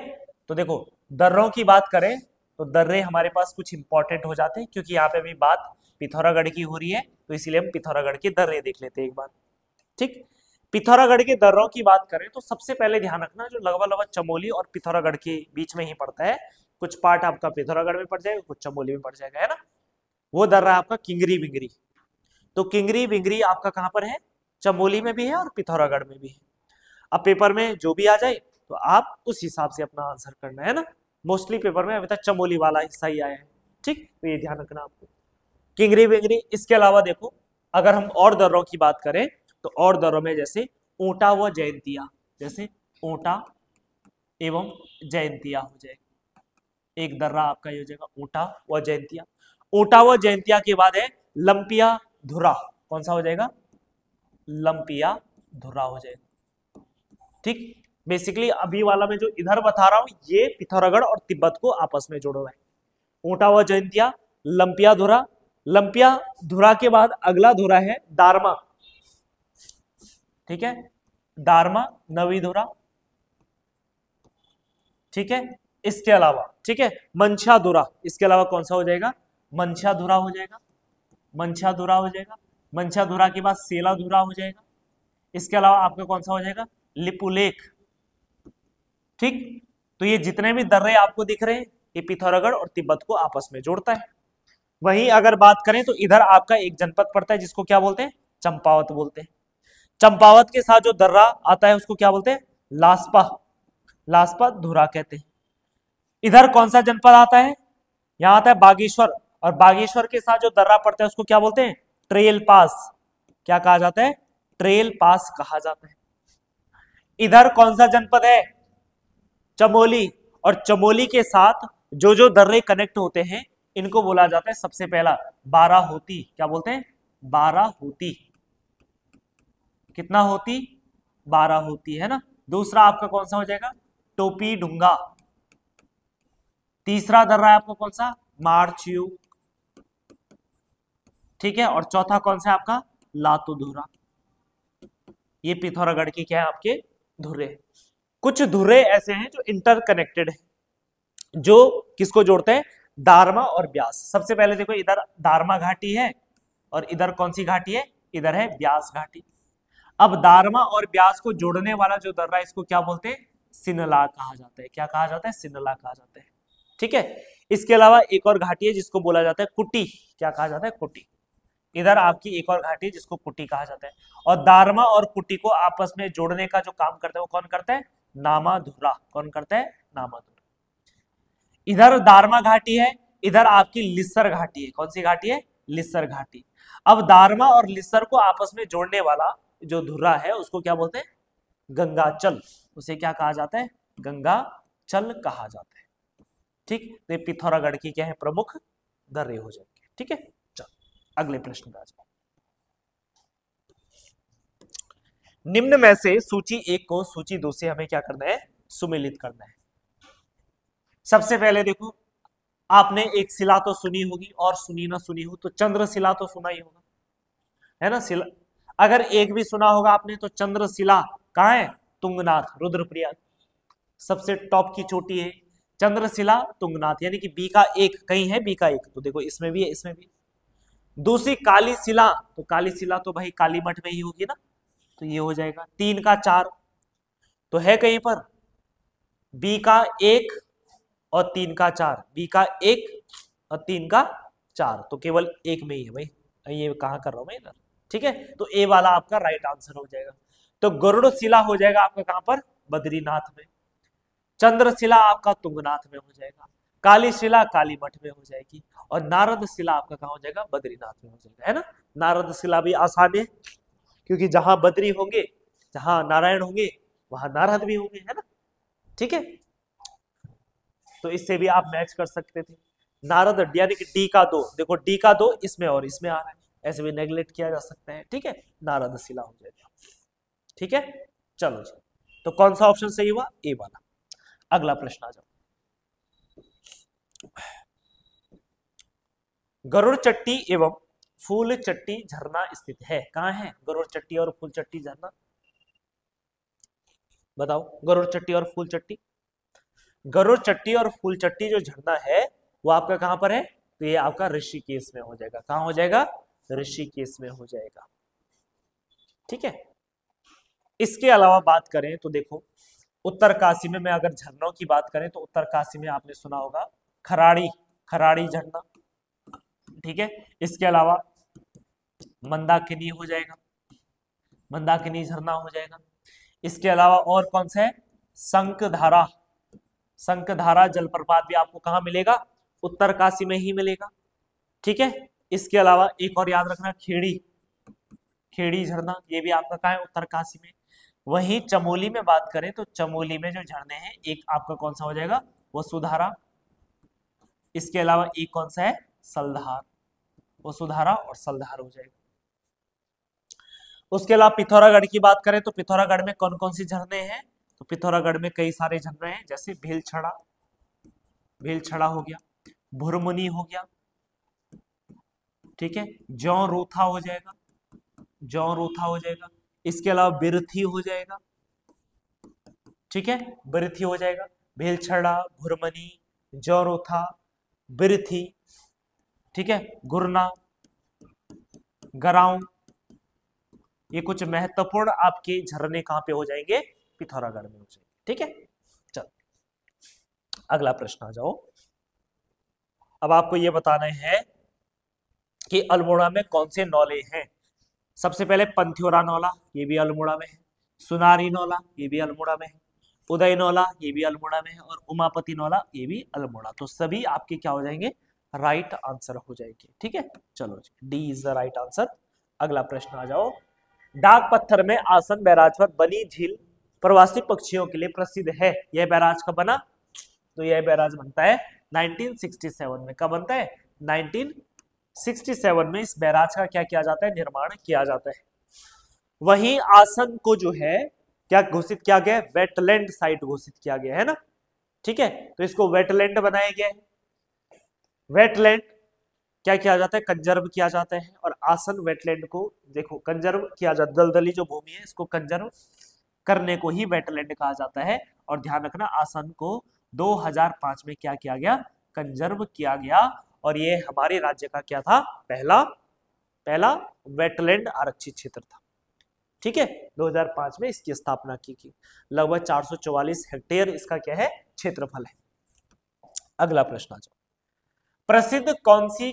तो देखो, दर्रों की बात करें तो दर्रे हमारे पास कुछ इंपॉर्टेंट हो जाते हैं, क्योंकि यहाँ पे अभी बात पिथौरागढ़ की हो रही है, तो इसीलिए हम पिथौरागढ़ के दर्रे देख लेते हैं एक बार, ठीक। पिथौरागढ़ के दर्रों की बात करें तो सबसे पहले ध्यान रखना, जो लगभग चमोली और पिथौरागढ़ के बीच में ही पड़ता है, कुछ पार्ट आपका पिथौरागढ़ में पड़ जाएगा, कुछ चमोली में पड़ जाएगा, है ना। वो दर्रा आपका किंगरी बिंगरी। तो किंगरी बिंगरी आपका कहां पर है? चमोली में भी है और पिथौरागढ़ में भी है। अब पेपर में जो भी आ जाए तो आप उस हिसाब से अपना आंसर करना है ना। मोस्टली पेपर में अभी तक चमोली वाला हिस्सा ही आया है, ठीक। तो ये ध्यान रखना आपको, किंगरी बिंगरी। इसके अलावा देखो, अगर हम और दर्रों की बात करें तो और दर्रों में जैसे ऊंटा व जयंतिया, जैसे ऊंटा एवं जयंतिया हो जाएगा, एक दर्रा आपका ये हो जाएगा ऊंटा व जयंतिया। ऊंटा व जयंतिया के बाद है लंपिया धुरा कौन सा हो जाएगा? लंपिया धुरा हो जाएगा। ठीक, बेसिकली अभी वाला मैं जो इधर बता रहा हूं ये पिथौरागढ़ और तिब्बत को आपस में जोड़ा हुआ है। ऊंटा व जयंतिया, लंपिया धुरा, लंपिया धुरा के बाद अगला धुरा है दारमा। ठीक है, दारमा नवी धुरा। ठीक है, इसके अलावा ठीक है मंछा धुरा, इसके अलावा कौन सा हो जाएगा? मंछा धुरा हो जाएगा, मंछा धुरा हो जाएगा। मंछा धुरा के बाद सेला धुरा हो जाएगा। इसके अलावा आपका कौन सा हो जाएगा? लिपुलेख। ठीक, तो ये जितने भी दर्रे आपको दिख रहे हैं ये पिथौरागढ़ और तिब्बत को आपस में जोड़ता है। वहीं अगर बात करें तो इधर आपका एक जनपद पड़ता है जिसको क्या बोलते हैं? चंपावत बोलते हैं। चंपावत के साथ जो दर्रा आता है उसको क्या बोलते हैं? लास्पा, लास्पा धुरा कहते हैं। इधर कौन सा जनपद आता है? यहां आता है बागेश्वर, और बागेश्वर के साथ जो दर्रा पड़ता है उसको क्या बोलते हैं? ट्रेल पास। क्या कहा जाता है? ट्रेल पास कहा जाता है। इधर कौन सा जनपद है? चमोली, और चमोली के साथ जो जो दर्रे कनेक्ट होते हैं इनको बोला जाता है सबसे पहला बाराहोती। क्या बोलते हैं? बाराहोती। कितना होती? 12 होती है ना। दूसरा आपका कौन सा हो जाएगा? टोपी डुंगा। तीसरा दर्रा है आपका कौन सा? मारचियो। ठीक है, और चौथा कौन सा है आपका? लातू धुरा। ये पिथौरागढ़ की क्या है? आपके धुरे। कुछ धुरे ऐसे हैं जो इंटरकनेक्टेड है, जो किसको जोड़ते हैं? दारमा और ब्यास। सबसे पहले देखो इधर दारमा घाटी है और इधर कौन सी घाटी है? इधर है ब्यास घाटी। अब दारमा और ब्यास को जोड़ने वाला जो दर्रा है इसको क्या बोलते हैं? सिनला कहा जाता है। क्या कहा जाता है? सिनला कहा जाता है। ठीक है, इसके अलावा एक और घाटी है जिसको बोला जाता है कुटी। क्या कहा जाता है? कुटी। इधर आपकी एक और घाटी है जिसको कुटी कहा जाता है। और दारमा और कुटी को आपस में जोड़ने का जो काम करता है वो कौन करता है? नामाधुरा। कौन करता है? नामाधुरा। इधर दारमा घाटी है, इधर आपकी लिस्सर घाटी है। कौन सी घाटी है? लिस्सर घाटी। अब दारमा और लिस्सर को आपस में जोड़ने वाला जो धुरा है उसको क्या बोलते हैं? गंगाचल। उसे क्या कहा जाता है? गंगाचल कहा जाता है। ठीक, तो पिथौरागढ़ की क्या है? प्रमुख दर्रे हो जाएंगे। ठीक है, चलो अगले प्रश्न पे आ जाओ। निम्न में से सूची 1 को सूची 2 से हमें क्या करना है? सुमेलित करना है। सबसे पहले देखो, आपने एक शिला तो सुनी होगी, और सुनी ना सुनी हो तो चंद्रशिला तो सुना ही होगा, है ना। शिला अगर एक भी सुना होगा आपने तो चंद्रशिला कहाँ है? तुंगनाथ, रुद्रप्रयाग सबसे टॉप की चोटी है चंद्रशिला तुंगनाथ, यानी कि बी का एक कहीं है, बी का एक, तो देखो इसमें भी है, इसमें भी। दूसरी काली शिला, तो काली शिला तो भाई काली मठ में ही होगी ना, तो ये हो जाएगा। 3 का 4 तो है कहीं पर, बी का 1 और 3 का 4, बी का 1 और 3 का 4, तो केवल एक में ही है भाई, ये कहाँ कर रहा हूं मैं इधर। ठीक है, तो ए वाला आपका राइट आंसर हो जाएगा। तो गरुड़ शिला हो जाएगा आपका कहां पर? बद्रीनाथ में। चंद्रशिला आपका तुंगनाथ में हो जाएगा, काली शिला काली मठ में हो जाएगी, और नारद शिला आपका कहां हो जाएगा? बद्रीनाथ में हो जाएगा, है ना। नारद शिला भी आसान है क्योंकि जहां बद्री होंगे, जहां नारायण होंगे वहां नारद भी होंगे, है ना। ठीक है, तो इससे भी आप मैच कर सकते थे। नारद यानी कि डी का 2, देखो डी का 2 इसमें और इसमें आ रहा है, ऐसे भी नेगलेक्ट किया जा सकता है। ठीक है, नारद शिला हो जाएगा। ठीक है, चलो जी, तो कौन सा ऑप्शन सही हुआ? ए वाला। अगला प्रश्न आ जाओ। गरुड़ चट्टी एवं फूल चट्टी झरना स्थित है, कहां है गरुड़ चट्टी और फूल चट्टी झरना? बताओ, गरुड़ चट्टी और फूल चट्टी। गरुड़ चट्टी और फूल चट्टी जो झरना है वो आपका कहां पर है? तो ये आपका ऋषिकेश में हो जाएगा। कहां हो जाएगा? ऋषिकेश में हो जाएगा। ठीक है, इसके अलावा बात करें तो देखो उत्तरकाशी में, मैं अगर झरनों की बात करें तो उत्तरकाशी में आपने सुना होगा खराड़ी, खराड़ी झरना। ठीक है, इसके अलावा मंदाकिनी हो जाएगा, मंदाकिनी झरना हो जाएगा। इसके अलावा और कौन सा है? शंखधारा, शंखधारा जलप्रपात भी आपको कहां मिलेगा? उत्तरकाशी में ही मिलेगा। ठीक है, इसके अलावा एक और याद रखना, खेड़ी, खेड़ी झरना, ये भी आपका कहां है? उत्तरकाशी में। वहीं चमोली में बात करें तो चमोली में जो झरने हैं, एक आपका कौन सा हो जाएगा? वसुधारा। इसके अलावा एक कौन सा है? सलधार, वसुधारा और सलधार हो जाएगा। उसके अलावा पिथौरागढ़ की बात करें तो पिथौरागढ़ में कौन कौन सी झरने हैं, तो पिथौरागढ़ में कई सारे झरने हैं, जैसे भीलछड़ा हो गया, भुरमुनी हो गया, ठीक है, जौरूथा हो जाएगा, इसके अलावा बिरथी हो जाएगा, ठीक है, बिरथी हो जाएगा, भीलछड़ा, भुरमनी, जौरूथा, बिरथी, ठीक है, गुरना, गराऊं, ये कुछ महत्वपूर्ण आपके झरने कहां पे हो जाएंगे, पिथौरागढ़ में हो जाएंगे, ठीक है। चल अगला प्रश्न आ जाओ। अब आपको ये बताना है कि अल्मोड़ा में कौन से नौले हैं। सबसे पहले पंथ्योरा नौला, ये भी अल्मोड़ा में है, सुनारी नौला, ये भी अल्मोड़ा में है, उदय नौला, ये भी अल्मोड़ा में है, और उमापति नौला, ये भी अल्मोड़ा। तो सभी आपके क्या हो जाएंगे, राइट आंसर हो जाएंगे, ठीक है। चलो जी, D is the right answer. अगला प्रश्न आ जाओ। डाक पत्थर में आसन बैराज पर बनी झील प्रवासी पक्षियों के लिए प्रसिद्ध है, यह बैराज कब बना, तो यह बैराज बनता है 1967 में। कब बनता है, 1967 में इस बैराज का क्या किया जाता है, निर्माण किया जाता है। वहीं आसन को जो है क्या घोषित किया गया, वेटलैंड साइट घोषित किया गया है ना, ठीक है, तो इसको वेटलैंड बनाया गया है। वेटलैंड क्या किया जाता है, कंजर्व किया जाता है, और आसन वेटलैंड को देखो कंजर्व किया जाता है, दलदली जो भूमि है इसको कंजर्व करने को ही वेटलैंड कहा जाता है। और ध्यान रखना, आसन को 2005 में क्या किया गया, कंजर्व किया गया, और ये हमारे राज्य का क्या था, पहला वेटलैंड आरक्षित क्षेत्र था, ठीक है। 2005 में इसकी स्थापना की गई। लगभग 444 हेक्टेयर इसका क्या है, क्षेत्रफल है। अगला प्रश्न आ जाओ। प्रसिद्ध कौसानी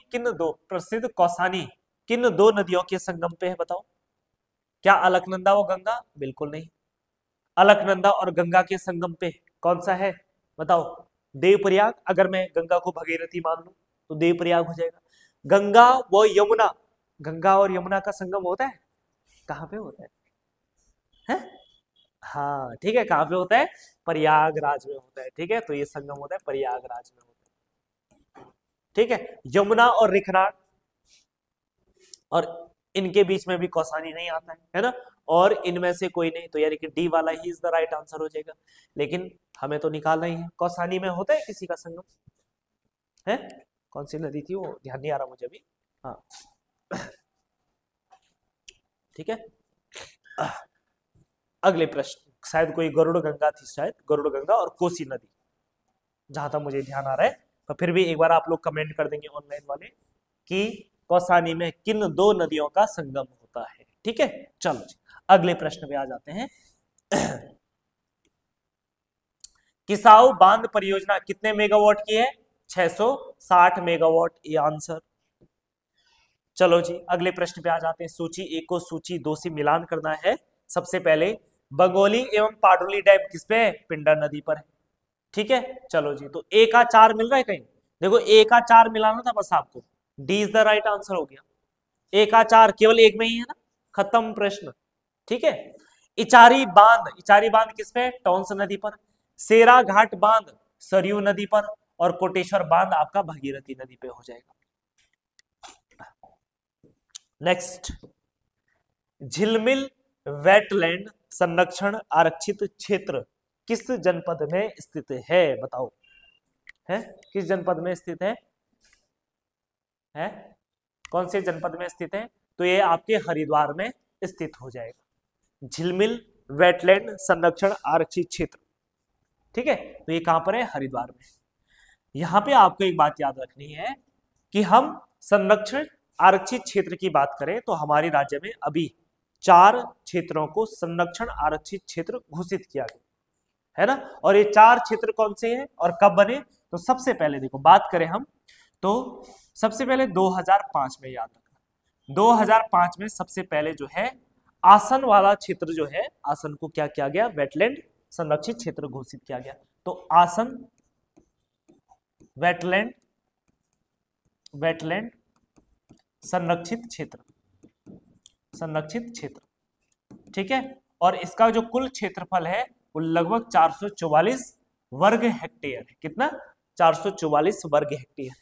किन दो नदियों के संगम पे है, बताओ। क्या अलकनंदा व गंगा, बिल्कुल नहीं। अलकनंदा और गंगा के संगम पे कौन सा है, बताओ। देवप्रयाग, अगर मैं गंगा को भगीरथी मान लूं तो देवप्रयाग हो जाएगा। गंगा और यमुना का संगम होता है, कहां पे होता है? हाँ ठीक है, कहां पे होता है, प्रयागराज में होता है, ठीक है। तो ये संगम होता है प्रयागराज में होता है, ठीक है। यमुना और रिखनाड़, और इनके बीच में भी कौसानी नहीं आता है ना, और इनमें से कोई नहीं, तो यानी कि डी वाला he is the right answer हो जाएगा। लेकिन हमें तो निकालना ही है, कौसानी में होता है किसी का संगम है, कौन सी नदी थी वो ध्यान नहीं आ रहा मुझे अभी, हाँ ठीक है। अगले प्रश्न, शायद कोई गरुड़ गंगा थी, शायद गरुड़ गंगा और कोसी नदी, जहां तक मुझे ध्यान आ रहा है। तो फिर भी एक बार आप लोग कमेंट कर देंगे ऑनलाइन वाले कि कौसानी में किन दो नदियों का संगम होता है, ठीक है। चलो अगले प्रश्न पे आ जाते हैं। किसाऊ बांध परियोजना कितने मेगावाट की है, 660 मेगावाट, ये आंसर। चलो जी अगले प्रश्न पे आ जाते हैं। सूची 1 को सूची 2 से मिलान करना है। सबसे पहले बगोली एवं पाटुली डैम किस पे है, पिंडर नदी पर है, ठीक है। चलो जी, तो ए का 4 मिल रहा है कहीं, देखो ए का 4 मिलाना था बस आपको, D is the right answer हो गया। ए का 4 केवल एक में ही है ना, खत्म प्रश्न, ठीक है। इचारी बांध किस पे, टॉन्स नदी पर। सेरा घाट बांध सरयू नदी पर, और कोटेश्वर बांध आपका भागीरथी नदी पे हो जाएगा। नेक्स्ट, झिलमिल वेटलैंड संरक्षण आरक्षित क्षेत्र किस जनपद में स्थित है, बताओ। है किस जनपद में स्थित है, कौन से जनपद में स्थित है, तो ये आपके हरिद्वार में स्थित हो जाएगा। झिलमिल वेटलैंड संरक्षण आरक्षित क्षेत्र, ठीक है, तो ये कहां पर है, हरिद्वार में। यहां पे आपको एक बात याद रखनी है कि हम संरक्षण आरक्षित क्षेत्र की बात करें तो हमारे राज्य में अभी 4 क्षेत्रों को संरक्षण आरक्षित क्षेत्र घोषित किया गया है ना। और ये 4 क्षेत्र कौन से हैं और कब बने, तो सबसे पहले देखो बात करें हम तो सबसे पहले 2005 में, याद रखना 2005 में सबसे पहले जो है आसन वाला क्षेत्र जो है, आसन को क्या किया गया, वेटलैंड संरक्षित क्षेत्र घोषित किया गया। तो आसन वेटलैंड संरक्षित क्षेत्र, ठीक है। और इसका जो कुल क्षेत्रफल है वो लगभग 444 वर्ग हेक्टेयर है। कितना, 444 वर्ग हेक्टेयर।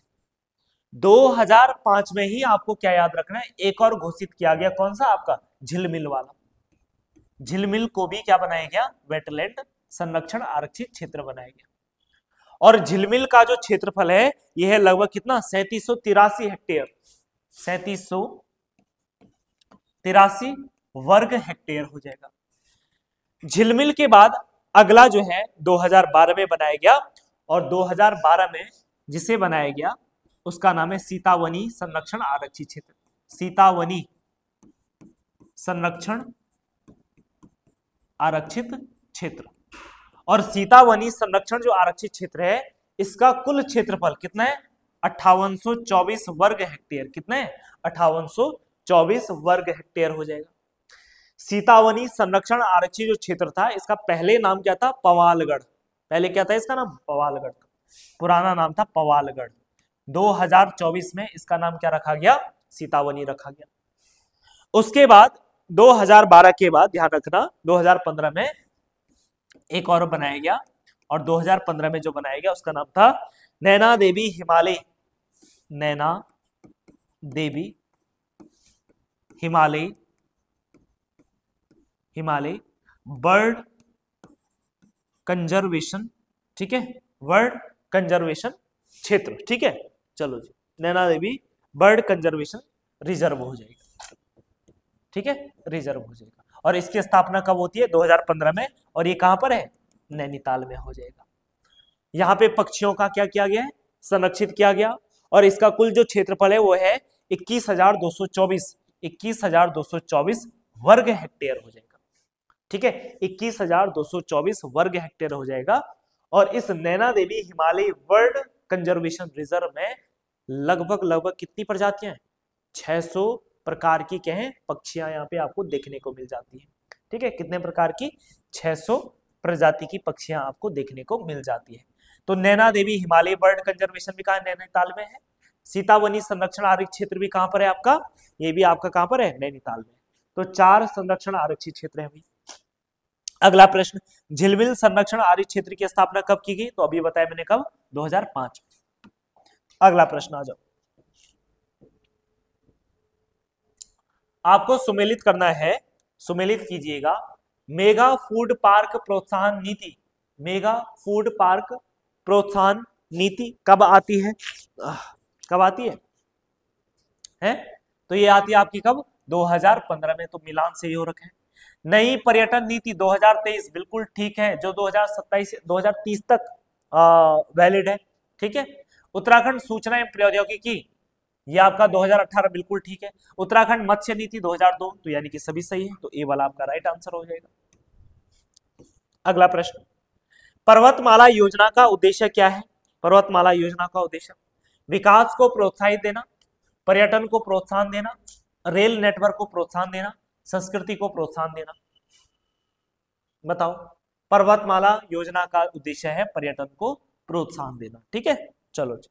2005 में ही आपको क्या याद रखना है, एक और घोषित किया गया, कौन सा आपका झिलमिल वाला। झिलमिल को भी क्या बनाया गया, वेटलैंड संरक्षण आरक्षित क्षेत्र बनाया गया। और झिलमिल का जो क्षेत्रफल है यह है लगभग कितना, 3783 हेक्टेयर, 3783 वर्ग हेक्टेयर हो जाएगा। झिलमिल के बाद अगला जो है 2012 में बनाया गया, और 2012 में जिसे बनाया गया उसका नाम है सीतावनी संरक्षण आरक्षित क्षेत्र। सीतावनी संरक्षण आरक्षित क्षेत्र। और सीतावनी संरक्षण जो आरक्षित क्षेत्र है इसका कुल क्षेत्रफल कितना है, 5824 वर्ग हेक्टेयर। कितना है, 5824 वर्ग हेक्टेयर हो जाएगा। सीतावनी संरक्षण आरक्षित जो क्षेत्र था इसका पहले नाम क्या था, पवालगढ़। पहले क्या था इसका नाम, पवालगढ़। पुराना नाम था पवालगढ़। 2024 में इसका नाम क्या रखा गया, सीतावनी रखा गया। उसके बाद 2012 के बाद ध्यान रखना 2015 में एक और बनाया गया, और 2015 में जो बनाया गया उसका नाम था नैना देवी हिमालय, नैना देवी हिमालय, हिमालय बर्ड कंजर्वेशन, ठीक है, बर्ड कंजर्वेशन क्षेत्र। ठीक है, चलो जी, Naina Devi bird conservation reserve हो जाएगा। ठीक है, रिजर्व हो जाएगा। और इसकी स्थापना कब होती है, 2015 में, और ये कहां पर है, नैनीताल में हो जाएगा। यहाँ पे पक्षियों का क्या किया गया है, संरक्षित किया गया, और इसका कुल जो क्षेत्रफल है वो है 21,224 वर्ग हेक्टेयर हो जाएगा। ठीक है, 21,224 वर्ग हेक्टेयर हो जाएगा। और इस Naina Devi Himalaya bird conservation reserve में लगभग कितनी प्रजातियां हैं, 600 प्रकार की क्या है, पक्षियां यहाँ पे आपको देखने को मिल जाती है। ठीक है, कितने प्रकार की, 600 प्रजाति की पक्षियां आपको देखने को मिल जाती है। तो नैना देवी हिमालय बर्ड कंजर्वेशन भी कहाँ, नैनीताल में है। सीतावनी संरक्षण आरक्षित क्षेत्र भी कहां पर है आपका, ये भी आपका कहां पर है, नैनीताल में। तो 4 संरक्षण आरक्षित क्षेत्र है। अगला प्रश्न, झिलमिल संरक्षण आरक्षित क्षेत्र की स्थापना कब की गई, तो अभी बताया मैंने कब, 2005 में। अगला प्रश्न आ जाओ, आपको सुमेलित करना है, सुमेलित कीजिएगा। मेगा फूड पार्क प्रोत्साहन नीति, मेगा फूड पार्क प्रोत्साहन नीति कब आती है, कब आती है? तो ये आती है आपकी कब, 2015 में। तो मिलान से ही हो रखे हैं। नई पर्यटन नीति 2023 बिल्कुल ठीक है, जो 2030 तक वैलिड है। ठीक है, उत्तराखंड सूचना एवं प्रौद्योगिकी ये आपका 2018 बिल्कुल ठीक है। उत्तराखंड मत्स्य नीति 2002, तो यानी कि सभी सही है, तो ए वाला आपका राइट आंसर हो जाएगा। अगला प्रश्न, पर्वतमाला योजना का उद्देश्य क्या है? पर्वतमाला योजना का उद्देश्य विकास को प्रोत्साहित देना, पर्यटन को प्रोत्साहन देना, रेल नेटवर्क को प्रोत्साहन देना, संस्कृति को प्रोत्साहन देना। बताओ, पर्वतमाला योजना का उद्देश्य है पर्यटन को प्रोत्साहन देना। ठीक है, चलो जी।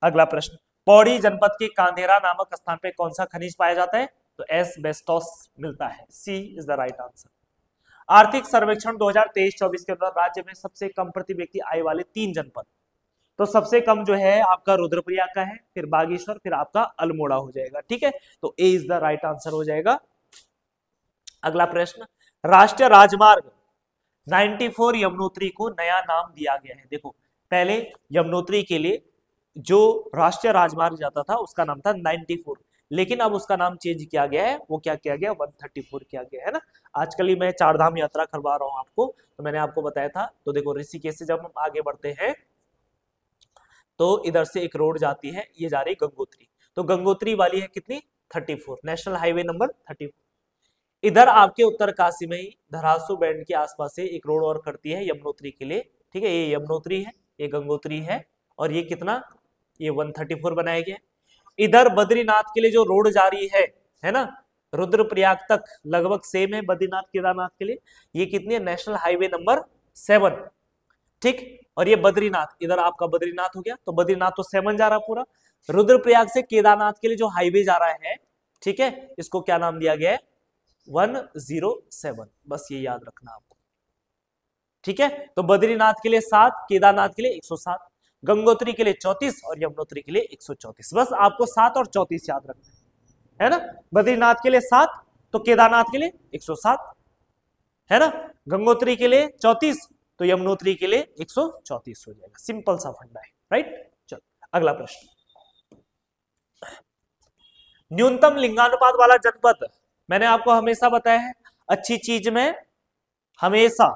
अगला प्रश्न, पौड़ी जनपद के कांधेरा नामक स्थान पे कौन सा खनिज पाया जाता है? तो एस्बेस्टोस मिलता है। सी इज द राइट आंसर। आर्थिक सर्वेक्षण 2023-24 के दौरान राज्य में सबसे कम प्रति व्यक्ति आय वाले 3 जनपद, तो सबसे कम जो है आपका रुद्रप्रयाग का है, फिर बागेश्वर, फिर आपका अल्मोड़ा हो जाएगा। ठीक है, तो ए इज द राइट आंसर हो जाएगा। अगला प्रश्न, राष्ट्रीय राजमार्ग 94 यमुनोत्री को नया नाम दिया गया है। देखो, पहले यमुनोत्री के लिए जो राष्ट्रीय राजमार्ग जाता था उसका नाम था 94, लेकिन अब उसका नाम चेंज किया गया है। वो क्या किया गया, 134 किया गया है ना। आजकल ही मैं 4 धाम यात्रा करवा रहा हूं आपको, तो मैंने आपको बताया था। तो देखो, ऋषिकेश से जब हम आगे बढ़ते हैं तो इधर से एक रोड जाती है, ये जा रही गंगोत्री, तो गंगोत्री वाली है कितनी, 34, नेशनल हाईवे नंबर 34। इधर आपके उत्तरकाशी में ही धरासू बैंड के आसपास से एक रोड और करती है यमुनोत्री के लिए। ठीक है, ये यमुनोत्री है, ये गंगोत्री है, और ये कितना, ये 134 बनाया गया। इधर बद्रीनाथ के लिए जो रोड जा रही है ना, रुद्रप्रयाग तक लगभग सेम है बद्रीनाथ केदारनाथ के लिए। ये कितनी है, नेशनल हाईवे नंबर 7। ठीक, और ये बद्रीनाथ, इधर आपका बद्रीनाथ हो गया, तो बद्रीनाथ तो 7 जा रहा पूरा। रुद्रप्रयाग से केदारनाथ के लिए जो हाईवे जा रहा है, ठीक है, इसको क्या नाम दिया गया है, 107। बस ये याद रखना आपको। ठीक है, तो बद्रीनाथ के लिए 7, केदारनाथ के लिए 107। गंगोत्री के लिए 34 और यमुनोत्री के लिए 134। बस आपको 7 और 34 याद रखना है ना। बद्रीनाथ के लिए 7 तो केदारनाथ के लिए 107 है ना। गंगोत्री के लिए 34 तो यमुनोत्री के लिए 134 हो जाएगा। सिंपल सा फंडा है, राइट। चलो अगला प्रश्न, न्यूनतम लिंगानुपात वाला जनपद, मैंने आपको हमेशा बताया है अच्छी चीज में हमेशा,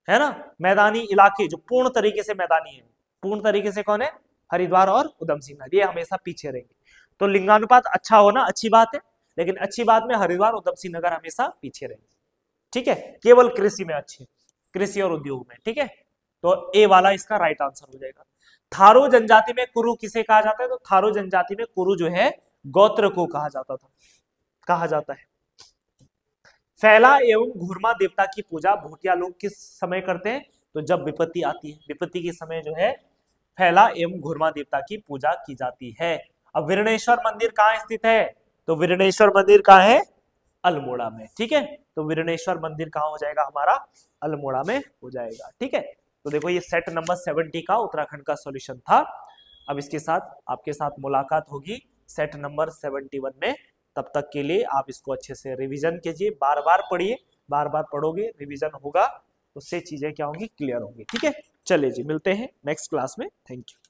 है ना, मैदानी इलाके जो पूर्ण तरीके से मैदानी है, पूर्ण तरीके से कौन है, हरिद्वार और उधम सिंह नगर, ये हमेशा पीछे रहेंगे। तो लिंगानुपात अच्छा होना अच्छी बात है, लेकिन अच्छी बात में हरिद्वार उधम सिंह नगर हमेशा पीछे रहेंगे, ठीक है। केवल कृषि में अच्छे, कृषि और उद्योग में, ठीक है। तो ए वाला इसका राइट आंसर हो जाएगा। थारू जनजाति में कुरु किसे कहा जाता है, तो थारू जनजाति में कुरु जो है गोत्र को कहा जाता है। फैला एवं घुरमा देवता की पूजा भूटिया लोग किस समय करते हैं, तो जब विपत्ति आती है, विपत्ति के समय जो है फैला एवं घुरमा देवता की पूजा की जाती है। अब विरणेश्वर मंदिर कहाँ स्थित है, तो विरणेश्वर मंदिर कहाँ है, अल्मोड़ा में, ठीक है। तो विरणेश्वर मंदिर कहाँ हो जाएगा हमारा, अल्मोड़ा में हो जाएगा, ठीक है। तो देखो ये सेट नंबर 70 का उत्तराखंड का सॉल्यूशन था। अब इसके साथ आपके साथ मुलाकात होगी सेट नंबर 71 में। तब तक के लिए आप इसको अच्छे से रिवीजन कीजिए, बार बार पढ़िए, बार बार पढ़ोगे, रिवीजन होगा, उससे चीजें क्या होंगी, क्लियर होंगी, ठीक है। चलिए जी, मिलते हैं नेक्स्ट क्लास में। Thank you.